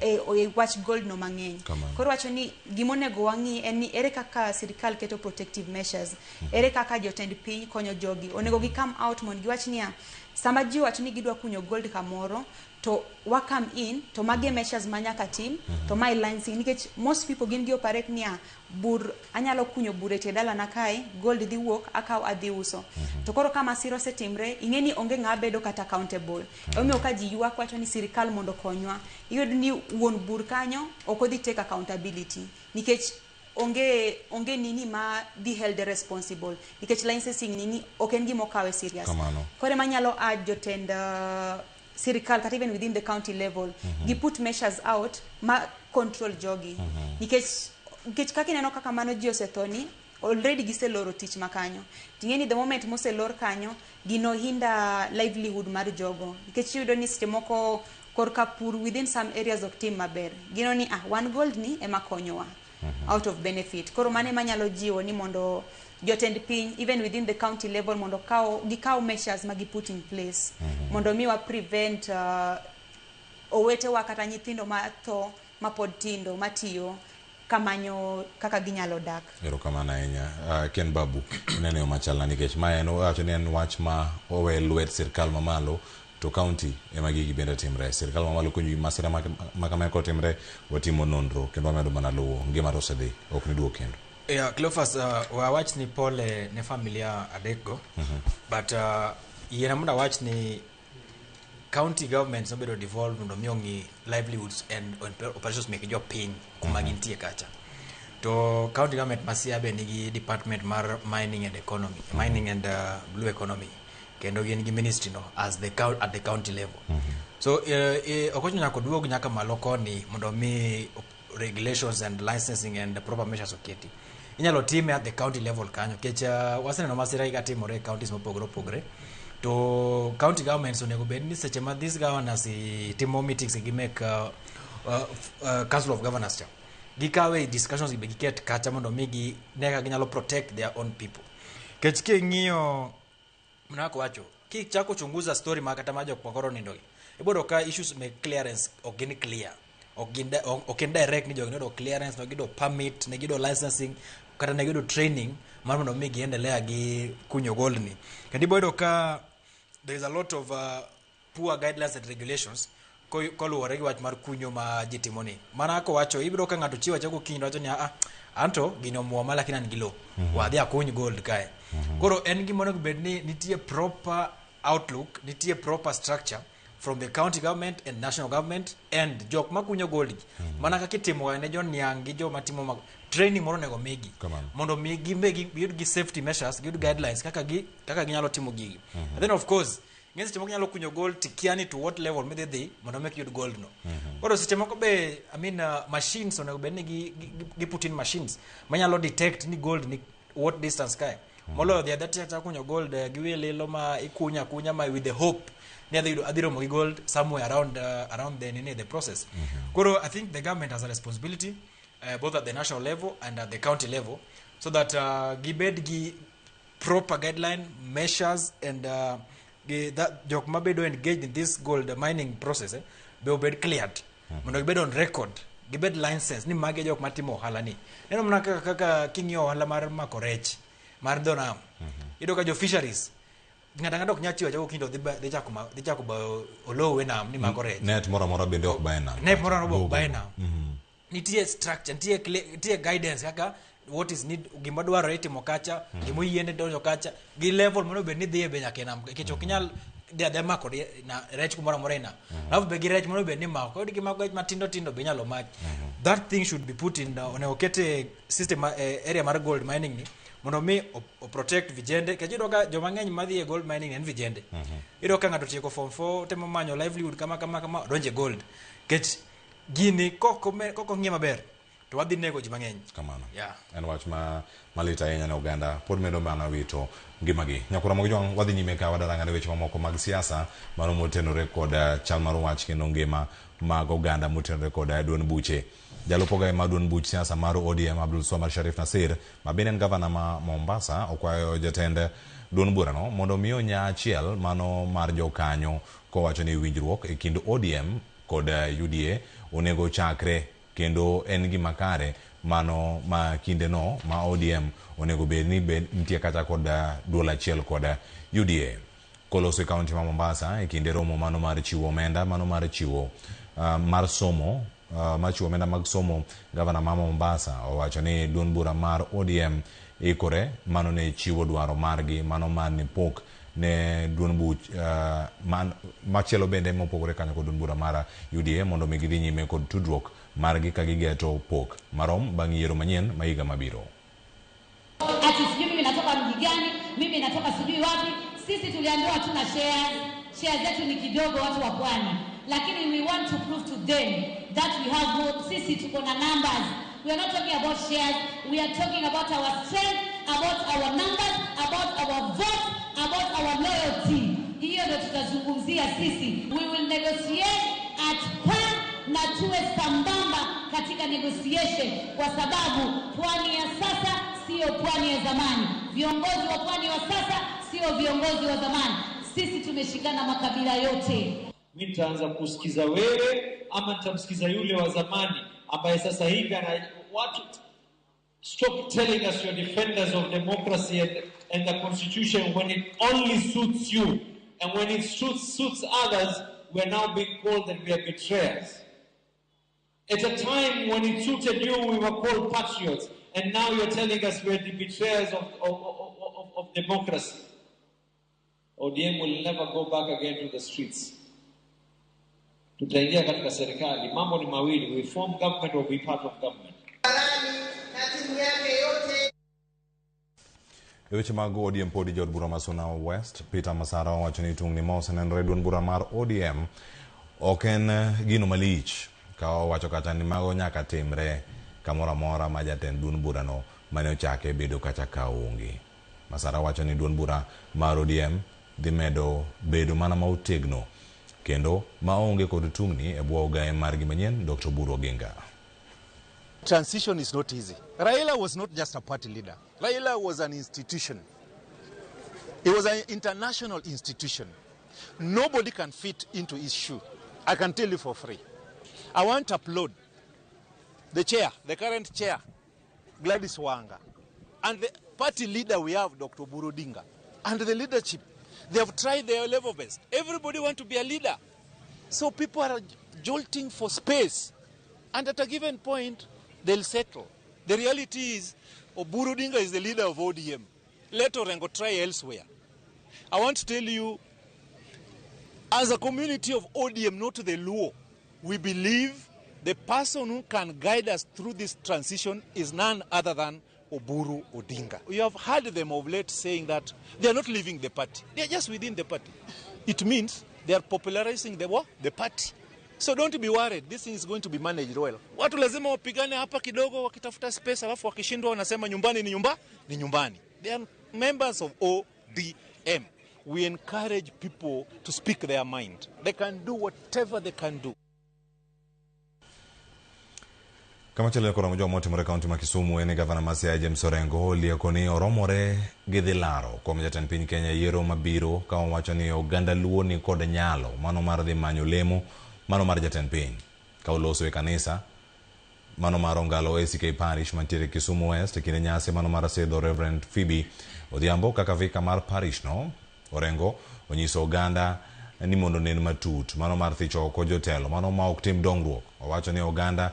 e watch gold no mang'eny. Koro wacho ni gimonego wangi en ni ere kaka sirikal keto protective measures, ere kaka jotend piny konyo jogi onego gi come out mon giwach niya sama ji wacho ni gidwa kunyo gold kamoro to wakam in to mage measures manyaka tim to my licensing nikech most people gin gi operate niya bur anyalo kunyo burete dala na kai gold dhi wuok akaw adhi uso to koro kama siro setimre ingeni onge ngabedo kata accountable omiyo ka ji yuak wacho ni sirikal mondo konywa iyud ni won bur kanyo okodhi take accountability nikech onge nini ma be held responsible nikech licensing nini oken gimo kawe serious kore manyalo jotend sirikal kata even within the county level gi put measures out ma control jogi nikech kaka ineno kaka mano ji osethoni already giseloro tich makanyo tingeni the moment moselor kanyo gino hinda livelihood mar jogo nikech yudo ni seche moko korka pur within some areas of team maber gino ni one gold ni ema konyowa out of benefit koro mane manyalo jiwo ni mondo jotend piny even within the county level mondo gikaw measures magi put in place mondo miwa prevent owete wa kata nyithindo matho mapod tindo matiyo kamanyo kaka ginyalo dak. Erokamano ahinya. Ken Babu nene machalna nikech ma en wacho ni en wach ma owe lwet sirkal mamalo to county ema gigi bende timre sirkal mamalo konyo masira makama kotimre watimo nonro kendo wamedo mana luwo ngima rosedhi ok ni duo kendo. Cleophas wawach ni pole ne familia adekgo but yena munda wach ni county governments nobedo devolved mondo miongi livelihoods and operations make jo piny kuma gintie kacha to county government masia be nigi department mar mining and economy mining and blue economy kendo gin gi ministry no as at the county level so okocho nyako duog nyaka malo koni mondo mi regulations and licensing and proper measures oketi inyalo time at the county level kanyo kech waseneno masira igatimore counties mopogore to county governments onego bed ni seche ma these governors timo meetings gi make council of governors gikawe discussions gi giket kacha mondo migi nega ginyalo protect their own people kech king'iyo mnako wacho kichako chunguza story makata majo kwa koro nindogi ibodo ka issues make clearance ogini clear okin direct ni jogi nodo clearance no gido permit ne gido licensing kata ne gido training mar mondo migi endelea gi kunyo gold ni kandi bodo ka there is a lot of poor guidelines and regulations koluwore gi wach mar kunyo ma jitimoni mana ko wacho ibiro ka ngato chiwa chako kindo wacho ni anto gino muoma lakini an gilo wadhi akuny gold kae koro en gimono bed ni nitie proper outlook nitie proper structure from the county government and national government and jok makunyo gold mana ka kitimo ne jon nyang gi jo matimo training moro nego migi mondo migi yud gi safety measures yud guidelines kaka ginyalo timo gigi and then of course ngezi temo nyalo kunyo gold tikiani to what level medhi mondo make yud gold no koro seche moko be machines onego be ni gi put in machines manyalo detect ni gold ni what distance kai molo the other time kunyo gold giwelelo ma ikunya ma with the hope ni adiro mo gold somewhere around the process koro I think the government has a responsibility both at the national level and at the county level so that gibed gi proper guideline measures and that jok mabedo engaged in this gold mining process be obed cleared mondo gibed on record gibed license ni mage jok matimo ohala ni neno mna kaka kingio ohala mar makorech mar donam ido ka jo fisheries ngata ok nyachiwa jago kindo dhi chako ba olowe nam ni makorech net mora bende ok baena net mora ok baena nitie structure nitie guidance kaka what is need gima dwaro itimo kacha gimo yiene donjo kacha gi level mono be ni dhiye be nyaka nam kech ok nyal de mako na rech kumora morena alafu be gi rech mono be ni mako di gima go matindo be nyalo mach that thing should be put in on a okete system area mar gold mining ni mondo mi o protect vijende kejido ka joma ngeny madhi e gold mining en vijende ido ka ngato tieko form 4 temo manyo livelihood kama donje gold kech gini koko ngiye maber to wadhi nego ji mang'eny. Kamano. Yeah. En wach malita ahinya ne oganda pod medo mana wito ngimagi. Nyakura mag jwang' wadhi nyime ka wadarang'ane weche mamoko mag siasa mano motenore kod chal mar wach kendo ngima mag oganda motenore kod duond buche. Jalupoga ma duond buch siasa mar ODM Abdul Swamad Sharif Nasir ma bende en gavana ma Mombasa okwayo jatend duond burano mondo miyo nya achiel mano mar jokanyo kowacho ni winjruok e kind ODM kod UDA onego chakre kendo en gima kare mano ma kinde no ma ODM onego bed ni nitie kata kod duol achiel kod UDA. Koloso e kaunti ma Mombasa e kinde romo mano mar chiwo omenda mano mar chiwo mar somo machiwo omenda mag somo, gavana ma Mombasa owacho ni duond bura mar ODM ikore mano ne chiwo dwaro margi mano mar ni pok ne duond buch machielo bende mopogore kanyo kod duond bura mar UDA mondo mi gidhi nyime kod tudruok margi ka gigeto pok marom bang' yiero manyien ma higa mabiro. Ati sijui mimi natoka mji gani, mimi natoka sijui wapi. Sisi tuliambiwa hatuna shares zetu ni kidogo watu wa pwani, lakini we want to prove to them that we have votes. Sisi tuko na numbers. We are not talking about shares, we are talking about our strength, about our numbers, about our votes, about our loyalty. Hiyo ndio tutazungumzia sisi. We will negotiate at par na tuwe sambamba katika negotiation, kwa sababu pwani ya sasa sio pwani ya zamani. Viongozi wa pwani wa sasa sio viongozi wa zamani. Sisi tumeshikana makabila yote. Mimi nitaanza kusikiza wewe ama nitamsikiza yule wa zamani ambaye sasa hivi ana watu. Stop telling us you're defenders of democracy and the constitution when it only suits you, and when it suits others we're now being called that we are betrayers. At a time when it suited you, we were called patriots, and now you're telling us we're the betrayers of democracy. ODM will never go back again to the streets. Tutaingia katika serikali, mambo ni mawili, we form government or be part of government. Weche mag ODM podi jod bura masuna West Peter Masara wacho ni tung ni mosenenre duond bura mar ODM oken gino malich ka wacho kata ni mago nyaka timre kamora mora ma jatend duond bura no mane ochake bedo kacha kaonge. Masara wacho ni duond bura mar ODM dhi medo bedo mana mautegno kendo maonge kod tungni e Bwoga margi manyien Dr. Bwoga. Transition is not easy. Raila was not just a party leader. Raila was an institution. It was an international institution. Nobody can fit into his shoe. I can tell you for free. I want to applaud the chair, the current chair, Gladys Wanga, and the party leader we have, Dr. Bwoga, and the leadership. They have tried their level best. Everybody wants to be a leader. So people are jolting for space. And at a given point, they'll settle. The reality is, Bwoga is the leader of ODM. Let Orengo try elsewhere. I want to tell you, as a community of ODM, not the Luo, we believe the person who can guide us through this transition is none other than Oburu Odinga. You have heard them of late saying that they are not leaving the party. They are just within the party. It means they are popularizing the party. So don't be worried. This thing is going to be managed well. Watu lazima wapigane hapa kidogo wakitafuta space alafu wakishindwa wanasema nyumbani ni nyumbani. They are members of ODM. We encourage people to speak their mind. They can do whatever they can do. Kama chale kora mjua moti mwere kaunti makisumu ene gavana Masia James Orengo liakoni oromore gidhilaro kwa mjatan piny Kenya yiero mabiro kama wacho ni oganda luo ni kod nyalo mano mar dhi manyo lemo mano mar jatan piny ka uloso e kanisa mano mar ongalo ACK Parish mantiere Kisumu West kine nyasi mano mar sedho Reverend Phoebe Odhiambo kaka vika mar parish no. Orengo onyiso oganda ni mondo nen matut mano mar thicho oko jotelo mano ma ok tim dongruok. Owacho ni oganda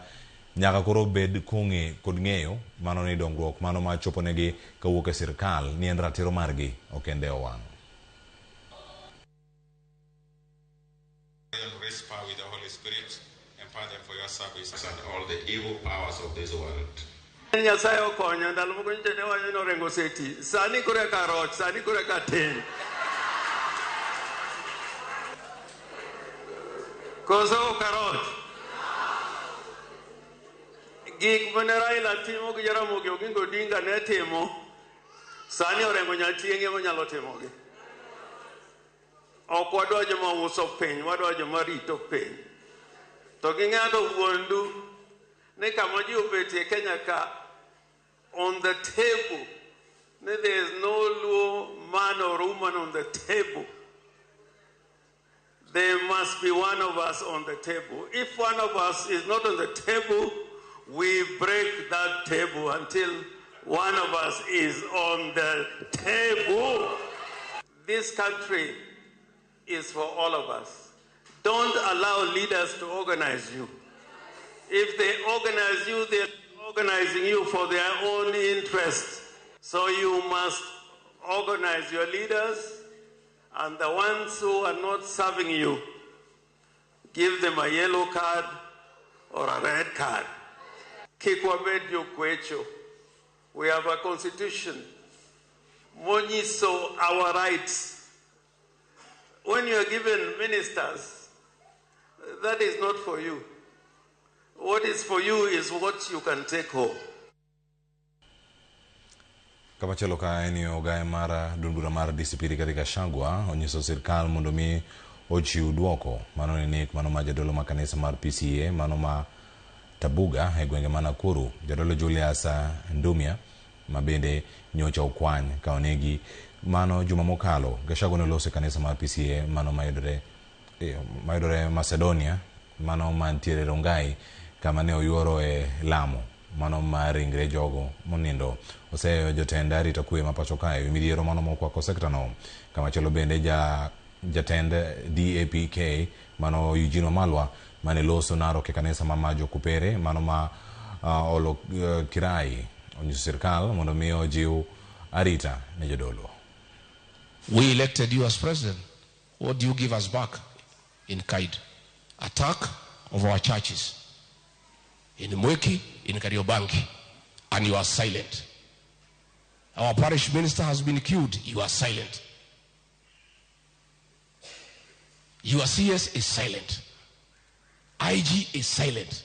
nyaka koro bed kong'e kod ng'eyo mano ni dongruok mano ma choponegi kawuok e sirkal ni en ratiro margi okende owang'. Raise power with the Holy Spirit, empower them for your service and all the evil powers of this world. Nyasaye okonya ndalo moko nje ne wanyo Orengo seti sani kore ka roch sani kore ka tin koso karot Gik mane Raila timo gi Jaramogi Oginga Odinga ne timo, sani Orengo Nyatienge manyalo timogi. Ok wadwa joma uso piny, wadwa joma rito piny. To ging'ado wuondu ni kama ji obetie Kenya ka, on the table, there is no Luo man or woman on the table. There must be one of us on the table. If one of us is not on the table, we break that table until one of us is on the table. This country is for all of us. Don't allow leaders to organize you. If they organize you, they're organizing you for their own interest. So you must organize your leaders, and the ones who are not serving you, give them a yellow card or a red card. Kikwabedyo kwecho. We have a constitution. Monyiso our rights. When you are given ministers, that is not for you. What is for you is what you can take home. Kamachelo ka eni ogae mara dundura mara disipiri katika Shangwa onyiso sirkal mondo mi ochiw duoko mano ni nek mano ma jadolo ma kanisa mar PCA mano ma Bwoga e gwenge ma Nakuru jadolo Juliet Ndumia ma bende nyocha okwany ka onegi mano juma mokalo Gachagua noloso kanisa mar PCA mano mayudore Macedonia mano mantiere Rongai kama ne oyuoro e Lamu mano ma ringre jogo monindo oseyo jotend arita kwe ma pacho kae midhiero mano mokwako sekta no kama chelo bende jatend DAPK mano Eugene Malwa mane loso naro ke kanisa ma Majo Kupere mano ma olo kirai onyiso sirkal mondo mi ojiw arita ne jodolo. We elected you as president. What do you give us back in kind? Attack of our churches in Mweki, in Kariobangi, and you are silent. Our parish minister has been killed, you are silent. Your CS is silent. IG is silent.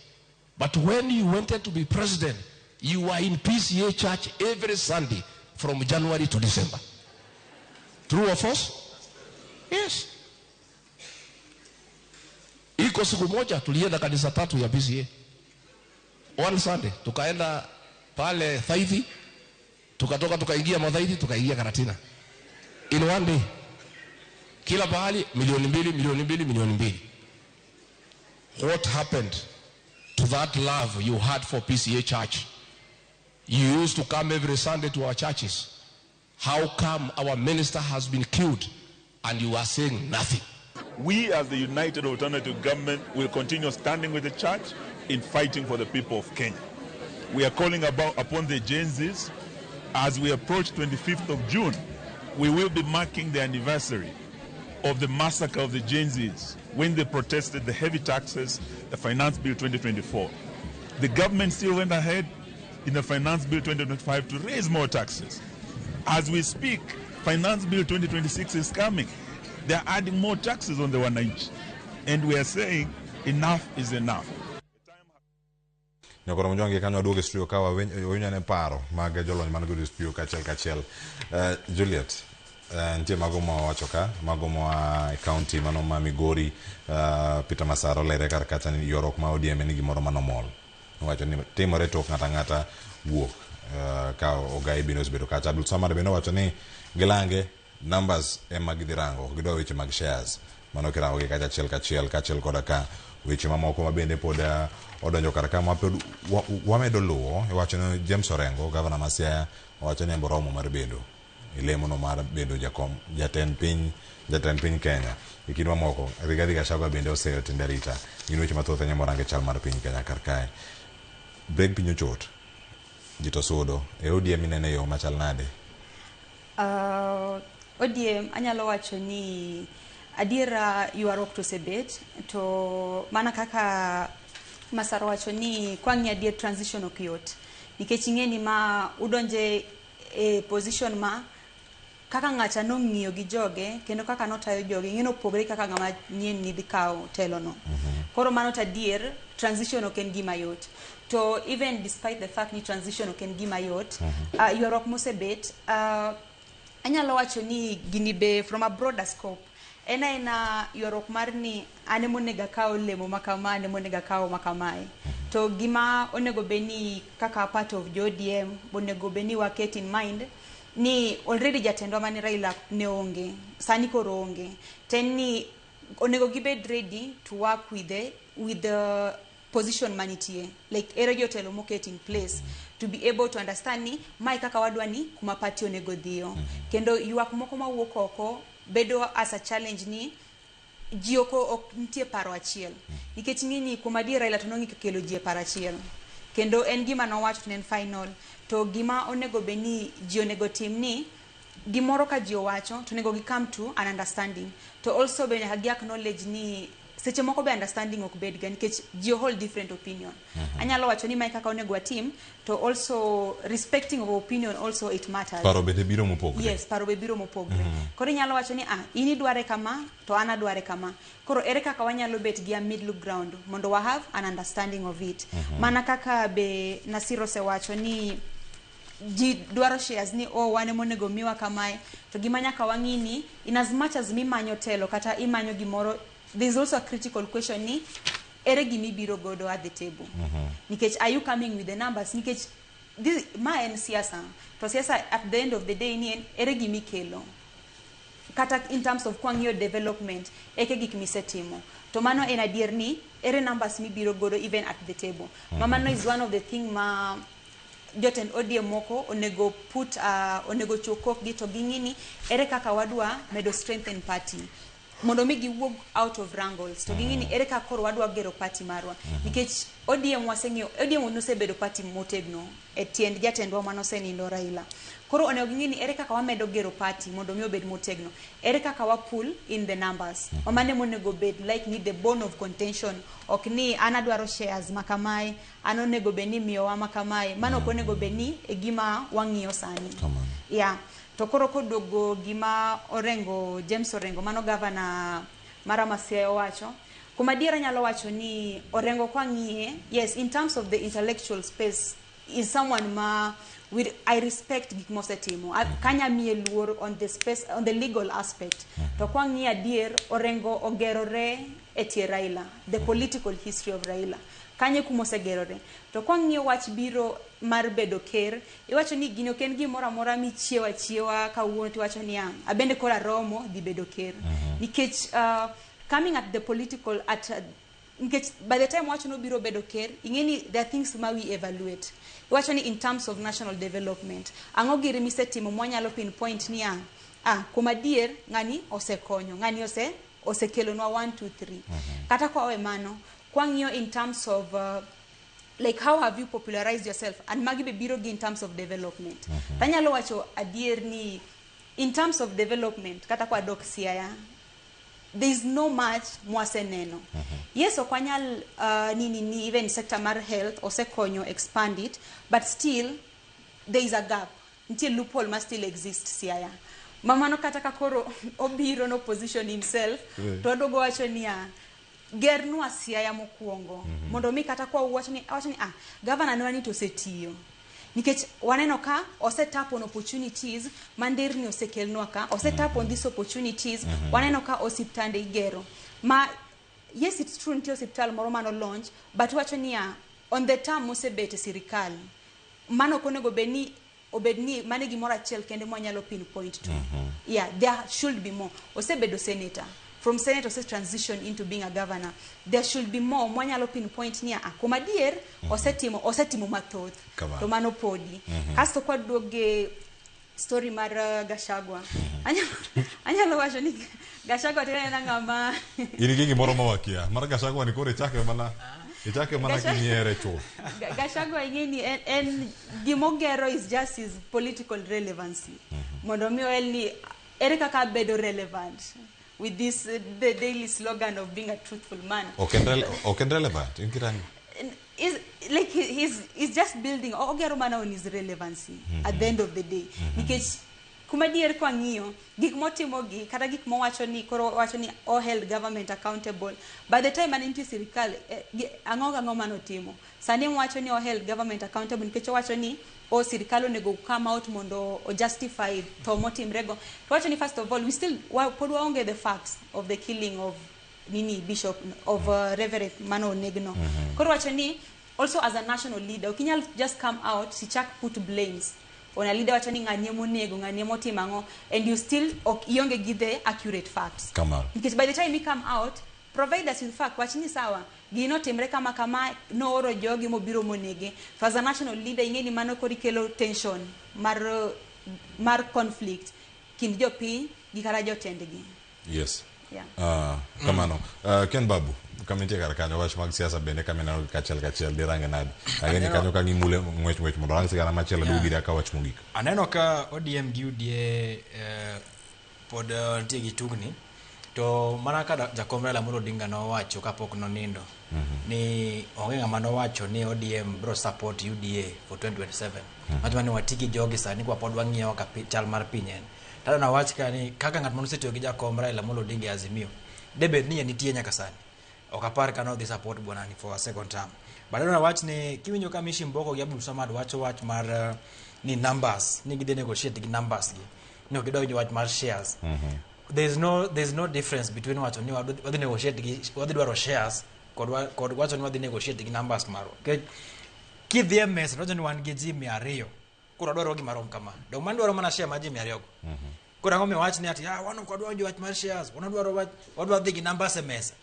But when you wanted to be president, you were in PCA church every Sunday from January to December. True or false? Yes. Iko siku moja tulienda kanisa 3 ya PCA. One Sunday tukaenda pale Thaithi, tukatoka tukaingia Mathaithi, tukaingia Karatina. In one day. Kila pahali milioni mbili. What happened to that love you had for PCA church? You used to come every Sunday to our churches. How come our minister has been killed and you are saying nothing? We as the United Alternative Government will continue standing with the church in fighting for the people of Kenya. We are calling upon the Gen Zs as we approach 25th of June. We will be marking the anniversary of the massacre of the Gen Zs when they protested the heavy taxes, the Finance Bill 2024. The government still went ahead in the Finance Bill 2025 to raise more taxes. As we speak, Finance Bill 2026 is coming. They are adding more taxes on the wananchi. And we are saying enough is enough. Nyakoro mjongi kanyo aduoge studio kawa winyane paro mag jolony man godo studio kachiel. Juliet, ntie mago ma wacho ka, mago ma county mano ma Migori, Peter Masaro lere kar kacha ni yorok ma ODM ni gimoro manomol. Wacho ni timore tok ngata wuok ka ogai bino bedo kacha. Abdul Samad bino wacho ni gilange numbers ema gidhirango, gidwa weche mag shares. Mano kirango gi kachiel koda ka weche mamoko ma bende pod odonjo kar ka ma wamedo luwo wacho ni James Orengo gavana ma Siaya wacho ni mboromo mar bedo ilemo no mar bedo jatend piny Kenya ikidwa moko Rigathi Gachagua bende oseyo tinde rita gin weche mathoth nyamorange chal mar piny Kenya kar kae break piny ochot jito sudo e ODM inene yo machal nade. ODM anyalo wacho ni adiera yuarok to sebet to mana kaka Masaro wacho ni kwangi adier transition okiyot nikech ing'eni ma udonje e position ma kaka ng'acha nong'iyo gi joge kendo kaka notayo joge ng'eno pogre kaka ng'ama nyien ni dhikao telo no. Koro mano tadier transition ok en gima yot to even despite the fact ni transition can give mayot yorok mosebet anyalo wacho ni gini be from a broader scope ena yorok mar ni ane monega kao lemo makama ane monega kao makamae to gima onego beni kaka part of JODM onego beni waket in mind ni already jatendwa mani Raila ne onge sani koro onge ten ni onego gibed ready to work with the position manitie like ere jotelo moket in place to be able to understand ni mai kaka wadwa ni kuma party onego dhiyo kendo yuak moko mawuok oko bedo as a challenge ni jioko ok nitie paro achiel nikech ngini kuma di Raila to nongi kelo ji paro achiel kendo en gima nowacho nen final to gima onego beni ji onego tim ni gimoro ka ji owacho to nego gi come to an understanding to also be hagi acknowledge ni seche moko be understanding ok bed ga nikech ji hold different opinion anyalo wacho ni mai kaka onego team to also respecting of opinion also it matters paro be biro mopogre yes paro be biro mopogre koro nyalo wacho ni ini dware kama to ana dware kama koro ere kaka wanyalo bet gi a middle ground mondo wa have an understanding of it mana kaka be Nasiro se wacho ni ji dwaro shares ni wane monego miwa kamae to gimanya ka wangini in as much as mi manyo telo kata imanyo gimoro there's also a critical question ni ere gimi biro godo at the table nikech are you coming with the numbers nikech this ma en siasa to siasa at the end of the day ni ere gimi kelo kata in terms of kwangio development eke gik misetimo to mano en adier ni ere numbers mi biro godo even at the table mamano is one of the thing ma joten ODM moko onego put onego chokok gi to gingini ere kaka wadwa medo strengthen party mondo mi giwuog out of wrangles to gingini ere kaka koro wadwa gero party marwa nikech ODM wasengio ODM nosebedo party motegno e tiend jatendwa manosenindo Raila koro onego gingini ere kaka wamedo gero party mondo mi obed motegno ere kaka wa pull in the numbers omane monego bed like ni the bone of contention ok ni anadwaro shares makamae anonego beni miyowa makamae mano konego beni e gima wang'iyo sani yeah to koro kodogo gima orengo James Orengo mano governor mara Masia wacho kuma diera nyalo wacho ni Orengo kwa ng'ie yes in terms of the intellectual space is someone ma with I respect gik mosetimo kanya mie luor on the space on the legal aspect to kwa ng'ie adier Orengo ogerore etie Raila the political history of Raila kanye kumosegerore to kwa ng'ie wach biro mar bedo ker iwacho ni gino ken gimoro amora mi chiewa kawuono tiwacho ni abende kora romo di bedo ker nikech coming at the political nikech by the time wacho no biro bedo ker ingeni there are things ma we evaluate iwacho ni in terms of national development ango giri misetimo mwanyalo pinpoint ni kuma dier ngani osekonyo ngani osekelonwa 1 2 3 kata kwa we mano kwa ng'io in terms of like how have you popularized yourself and magi be biro in terms of development tanyalo wacho adier ni in terms of development kata kwa dok siaya there is no much mwaseneno yes okwanyal ni even sector mar health osekonyo expand it but still there is a gap until loophole must still exist siaya mamano kata kakoro obiro no position himself to dogo wacho ni gernu asiaya mokuongo mondo mi kata kwa wacho ni governor nwani to setiyo nikech waneno ka osetap on opportunities mandirni osekelnwa ka osetap on these opportunities waneno ka osiptande igero ma yes it's true nti hospital moro mano launch but wacho ni on the term mosebete sirikal mano konego beni obedni mane gimoro achiel kende mwanyalo pinpoint to yeah there should be more osebedo senator from senator to transition into being a governor there should be more mwanyalo pinpoint ni kuma dier osetimo mathoth to mano podi kasto kwa doge story mar Gachagua anyalo wacho ni Gachagua tena ngama ili gimoro mawakia mar Gachagua ni kore chake mana kiniere cho Gachagua ingeni en gimogero is just his political relevancy mondo mi elni ere kaka bedo relevant with this the daily slogan of being a truthful man okay relevant inkirani is like he's just building ogero mana on his relevancy at the end of the day because kuma dier kwa ng'iyo gik motimo gi kata gik mowacho ni koro wacho ni all held government accountable by the time anintie sirikal ang'o manotimo sani wacho ni all held government accountable nikech wacho ni o sirikal onego come out mondo o justify to motimrego to wacho ni first of all we still pod waonge the facts of the killing of bishop of reverend mano negno koro wacho ni also as a national leader ukinyal just come out sichak put blames on a leader wacho ni ng'anie monego ng'anie motimango and you still ionge give the accurate facts because by the time you come out provide us with fact wachni sawa gino timre kama no oro jogi mobiro monege as a national leader ingeni mano kori kelo tension mar conflict kind jopiny gi kara jotendgi yes kamano Ken Babu kamintie kar kanyo wach mag siasa bende kamina kachiel dirange nadi ageni kanyo ka ngimule ngwech mondo ang sigana machielo dugi ka wach mogik aneno ka ODM gi UDA pod nitie gi tugni to mana ka jakomra la mulo dinga no wacho kapok no nindo ni onge ng'ama no wacho ni ODM bro support UDA for 2027 majuma ni watiki jogi sani kwa pod wang'iewo ka chal mar pinyen tada na wach ka ni kaka ng'at mosetio gi jakomra la mulo dinga azimio debed ni nitie nyaka sani okapar kano dhi support bwanani for a second term but na wach ni kiwinjo ka Mishi Mboko gi Abdul Samad wacho wach mar ni numbers ni gide negotiate gi numbers gi no gido wach mar shares there's no difference between wacho ni wadhi negotiate gi wadhi dwaro shares kod wacho ni wadhi negotiate gi numbers maro kidhi mes rojo ni wan gi ji 200 kura dwaro gi marom kama dong man dwaro mana share ma ji 200 kura ngome wach ni ati wano kwa dwaro wach mar shares wana dwaro wach wadwa dhi gi numbers mesa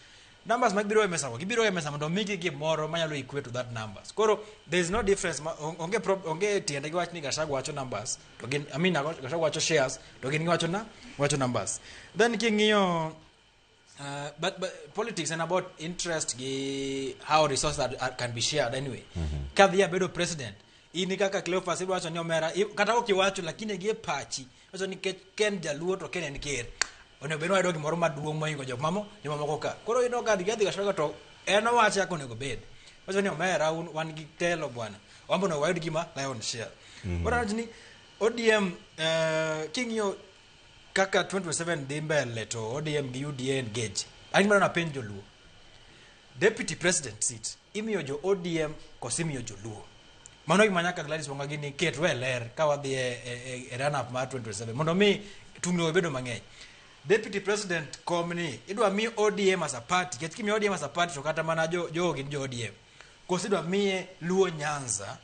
numbers magbiro e mesa gibiro e mesa mondo migi gi moro manyalo equate to that numbers koro there is no difference onge tiende gi wach ni Gachagua wacho numbers to gin Gachagua wacho shares to gin wacho numbers then king'iyo but politics and about interest gi how resources can be shared anyway kadhia bedo president ini kaka Cleophas wacho ni omera kata okiwacho lakini gi pachi wacho ni Ken Jaluo to Ken en ker ono beno ayudo gimoro maduong' mohingo jok mamoko ka koro ino ga dhiga Gachagua to en owacho yako onego bed wacho ni omera wan gi telo bwana wambo no wayud gima lion share koro ni ODM king'io kaka 27 dhi mbele to ODM gi UDA engage ani mana penjo joluo deputy president seat imiyo jo ODM kosimiyo joluo mano gima nyaka Gladys Wanga gini ket weler ka wadhi e run up mar 27 mondo mi tungno bedo mang'eny deputy president komni idwa mi ODM as a party ket kimi ODM as a party to kata mana jo gin jo ODM kosidwa mi Luo Nyanza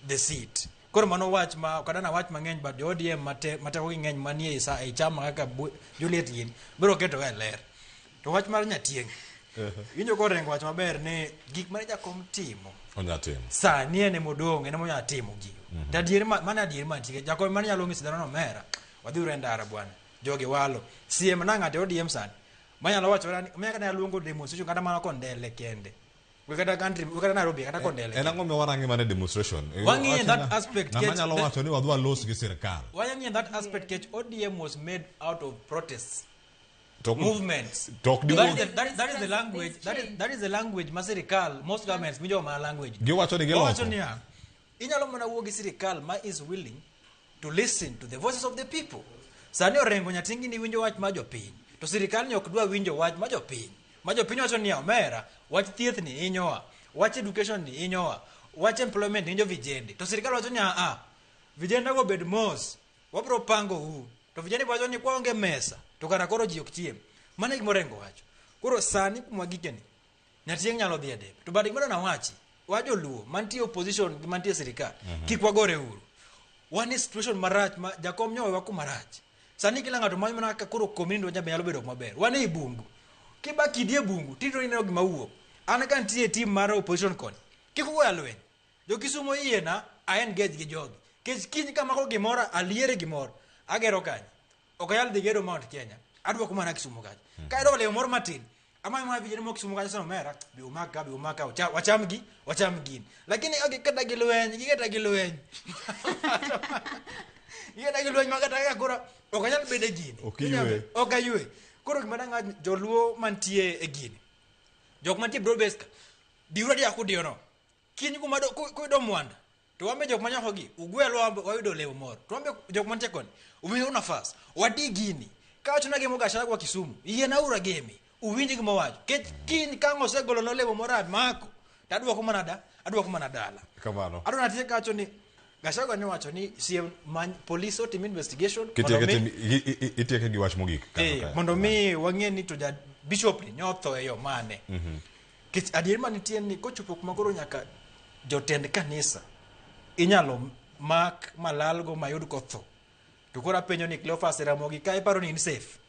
the seat koro mano wach ma kada na wach mang'eny but ODM mate ko ng'eny manie sa e chama kaka Juliet yin biro keto weler to wach mar Nyatieng injo ko rengo wach maber ni gik mane jakom timo onyatimo sani ene modong ene monya timo gigo tadier mana adier mantie jakom mane nyalo ng'isi dano mera wadhi urendara bwana jogi walo siem na ng'ate ODM san manyalo wacho ni meka na luongo demonstration kata mana kondele kende wekata country wekata Nairobi kata kondele en ang'o warangi mane demonstration wangi in that aspect na manyalo wacho ni wadwa los gi sirkal wangi in that aspect kech ODM was made out of protests movements that is the language that is the language masirikal most governments mijo ma language gi wacho ni wacho ni inyalo mana wuo gi sirikal ma is willing to listen to the voices of the people sani orengo Nyatingi ni winjo wach ma jopiny to sirikal ni ok dwa winjo wach ma jopiny wacho ni omera wach thieth ni inyowa wach education ni inyowa wach employment ni injo vijende to sirikal wacho ni vijende go bed mos wabro pango to vijende wacho ni kwaonge mesa to kana koro ji ok chiem mane gimo rengo wacho koro sani kuma gikeni Nyatieng nyalo dhi ade to badi gimo na wachi wajo luo mantie opposition gi mantie sirikal kikwagore uru one situation marach ma jakom nyowe wa kumarach sani kila ng'ato manyo mana koro komindo nyalo bedo maber wane ibungu kiba kidie bungu tito ineno gima wuok an ka ntie team mar opposition kon kikugo alwen jo Kisumo yiena I engage gi jogi kech kiny kama ko gimora aliere gimoro agero kany okayal dhi gedo Mount Kenya adwoko mana Kisumo kacha kaedo ole moro matin ama ma vijana mo Kisumo kacha mera bi umaka wacham gin lakini agikata gi lweny yeda gi lweny magata kora okanyal bede gini okaywe koro gima danga joluo mantie e gini jok mantie broadbased diura dia kudio no kiny kuma do mwanda to wambe jok manyakogi ugwelo wayudo lewo moro to wambe jok mantie koni umiyo nafas wadi gini ka wacho na gemo Gachagua Kisumu yiena ura gemi uwinji gimo wacho kiny kango segolo no lewo moro mako tadwoko mana dala kamano adona tie kacho ni Gachagua ne wacho ni siem police team investigation itieke gi wach mogik mondo mi wang'e ni to ja bishop ni nyotho e yo mane kich adier manitie ni kochopo kuma koro nyaka jotend kanisa inyalo mak malalgo mayud kotho to kora penjo ni Cleophas Ramogi ka iparo ni safe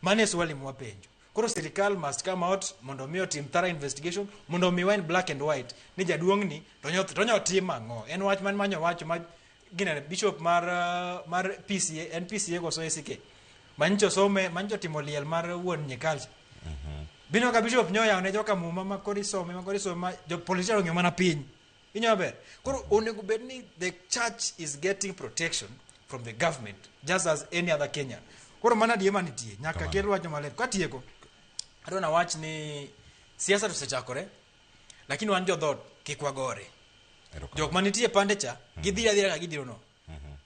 mane swali mwa penjo koro sirikal must come out mondo mi otim thorough investigation mondo mi wine black and white ni jaduong ni to nyotim ang'o en wach man manyo wach ma gine bishop mar PCA NPCA go so SK mancho some mancho timo liel mar wuon nyikalcha bino ka bishop nyoya ne joka muma makori some jo politician ng'e mana piny inyobe koro onego bedni the church is getting protection from the government just as any other Kenyan koro mana diema nitie nyaka kel wach maler katieko adona wach ni siasa tusechakore lakini wan jodhot kikwagore jok manitie pande cha gidhira ka gidirono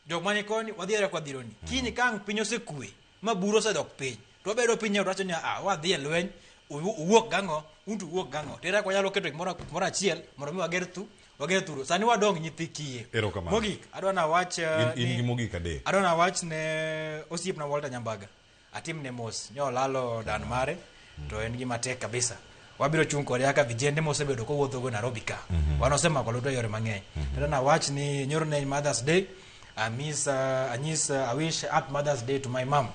jok mani koni wadhira kwa dhironi kini kang piny osekwe ma buro sedok piny to bedo piny to wacho ni wadhi e lweny uwuok gang'o untu uwuok gang'o tera kwa nyalo keto moro achiel mondo mi wager thuro sani wadong nyithi kiye mogik adwana wach in gi mogik ade adwana wach ne osiep na Walter Nyambaga atim ne mos nyo lalo dan mare to en gima tek kabisa wabiro chung kode aka vijende mosebedo ko wuotho go Nairobi ka wanosemako luto yore mang'eny adwana wach ni nyoro ne Mother's Day I wish happy Mother's Day to my mom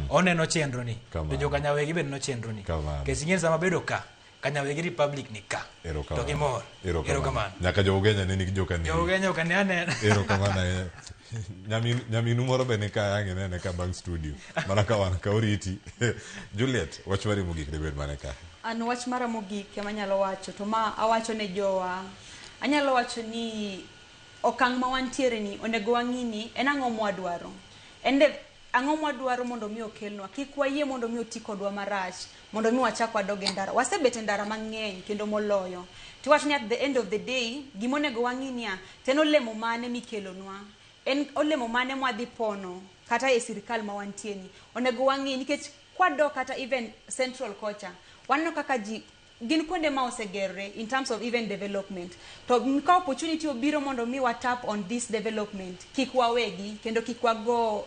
oneno chenro ni to joka nyawegi bende no chenro ni kesingen sama bedo ka kanyawegi Republic ni ka to gimor erokamano nyaka jo-Ugenya ne nigi joka ni jo-Ugenya okane anena erokamano nyaminu moro be ne ka ang'e ka bang studio mana ka wan ka oriti Juliet wach mari mogik debed mane ka an wach mara mogik ema anyalo wacho to ma awacho ne jowa anyalo wacho ni okang' ma wantiere ni onego wang'i ni en ang'o mwadwaro ang'o mwadwaro mondo mi okelnwa kik wayie mondo mi oti kodwa marach mondo mi wachak wadog e ndara wasebet e ndara mang'eny kendo moloyo tiwach ni at the end of the day gimonego wang'i ni ten olemo mane mikelonwa en olemo mane mwadhi pono kata e sirikal ma wantie ni onego wang'i nikech kwadok kata even central kocha wanno kaka ji gin kuonde ma osegerre in terms of even development to ka opportunity obiro mondo mi watap on this development kik wawegi kendo kik wago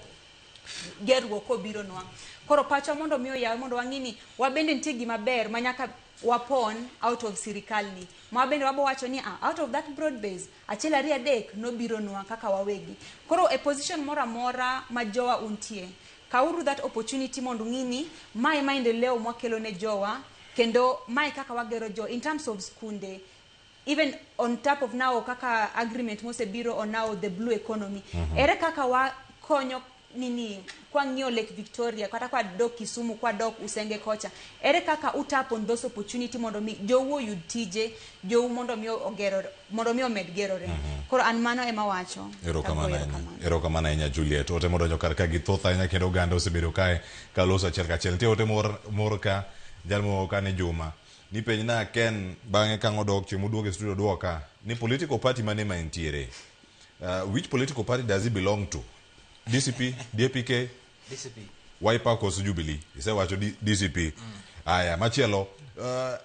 gerruok kobiro nwa koro pacha mondo mi oyaw mondo wang'i ni wabende nitie gima ber manyaka wapon out of sirikal ni ma bende wabo wacho ni out of that broad base achiel ariyo adek no biro nwa kaka wawegi koro a position mora mora ma jowa untie kauru that opportunity mondo ng'ini mai maendeleo mwakelo ne jowa kendo mai kaka wagero jo in terms of skunde even on top of now kaka agreement mose biro on now the blue economy ere kaka wa konyo nini kwa ng'io Lake Victoria kata kwa dok Kisumu kwa dok Usenge kocha ere kaka utap on those opportunity mondo mi jowo yud tije jowo mondo mi ogero mondo mi omed gerore koro an mano ema wacho erokamano ahinya Juliet ote mondo nyokar ka githoth ahinya kendo oganda osebedo kae ka loso achiel kachiel nitie ote mor ka jalmo kane Juma ni penj na Ken bang'e ka ngodok chieng' moduogo e studio duoka ni political party mane ma entiere which political party does he belong to DCP, DPK, DCP. Wiper koso Jubilee. Isewacho DCP. Aya, machielo,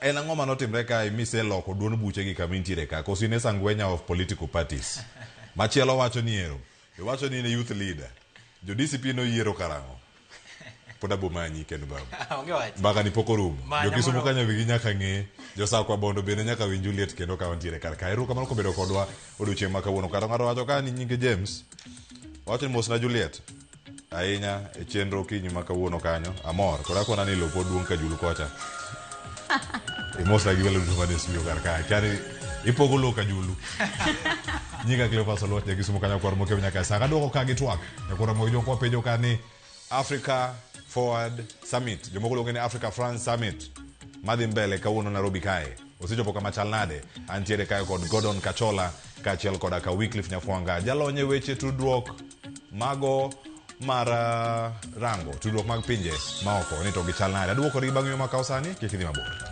en ang'o manotimre ka mise loko duond buche gi kama intiere ka koso in sangwenya of political parties. Machielo wacho ni ero. Wacho ni youth leader. Jo DCP no yiero karang'o. Poda bomanyi kendo Babu. Baka ni poko rumo. Jo Kisumu kanyo wigi nyaka ng'e. Jo Sakwa Bondo bende nyaka winj Juliet kendo ka wantiere kar ka. Erokamano kobedo kodwa odiochieng' ma kawuono. Kata ng'ato wacho ka ni nyinge James. Wacho ni mos na Juliet ahinya e chenro kinyi ma kawuono kanyo amor koda kona ni lopo duong' ka julu kocha mos na giwelo duto mane studio kar ka kani ipogo lo ka julu nyinga Cleophas Olot ne Kisumu kanyo kwar moke nyaka sanga doko ka gi Twak ne kora mo jo ko penjo ka ni Africa Forward Summit jomoko luonge ni Africa France Summit madhi mbele kawuono Nairobi kae osechopo kama chal nade antiere kae kod Gordon Kachola kachiel koda ka Wycliffe Nyafwanga jalonye weche tudruok mago mara rango tudruok mag pinje maoko ni to gi chal nade aduoko ri bang'yo ma kaosani kik idhi mabor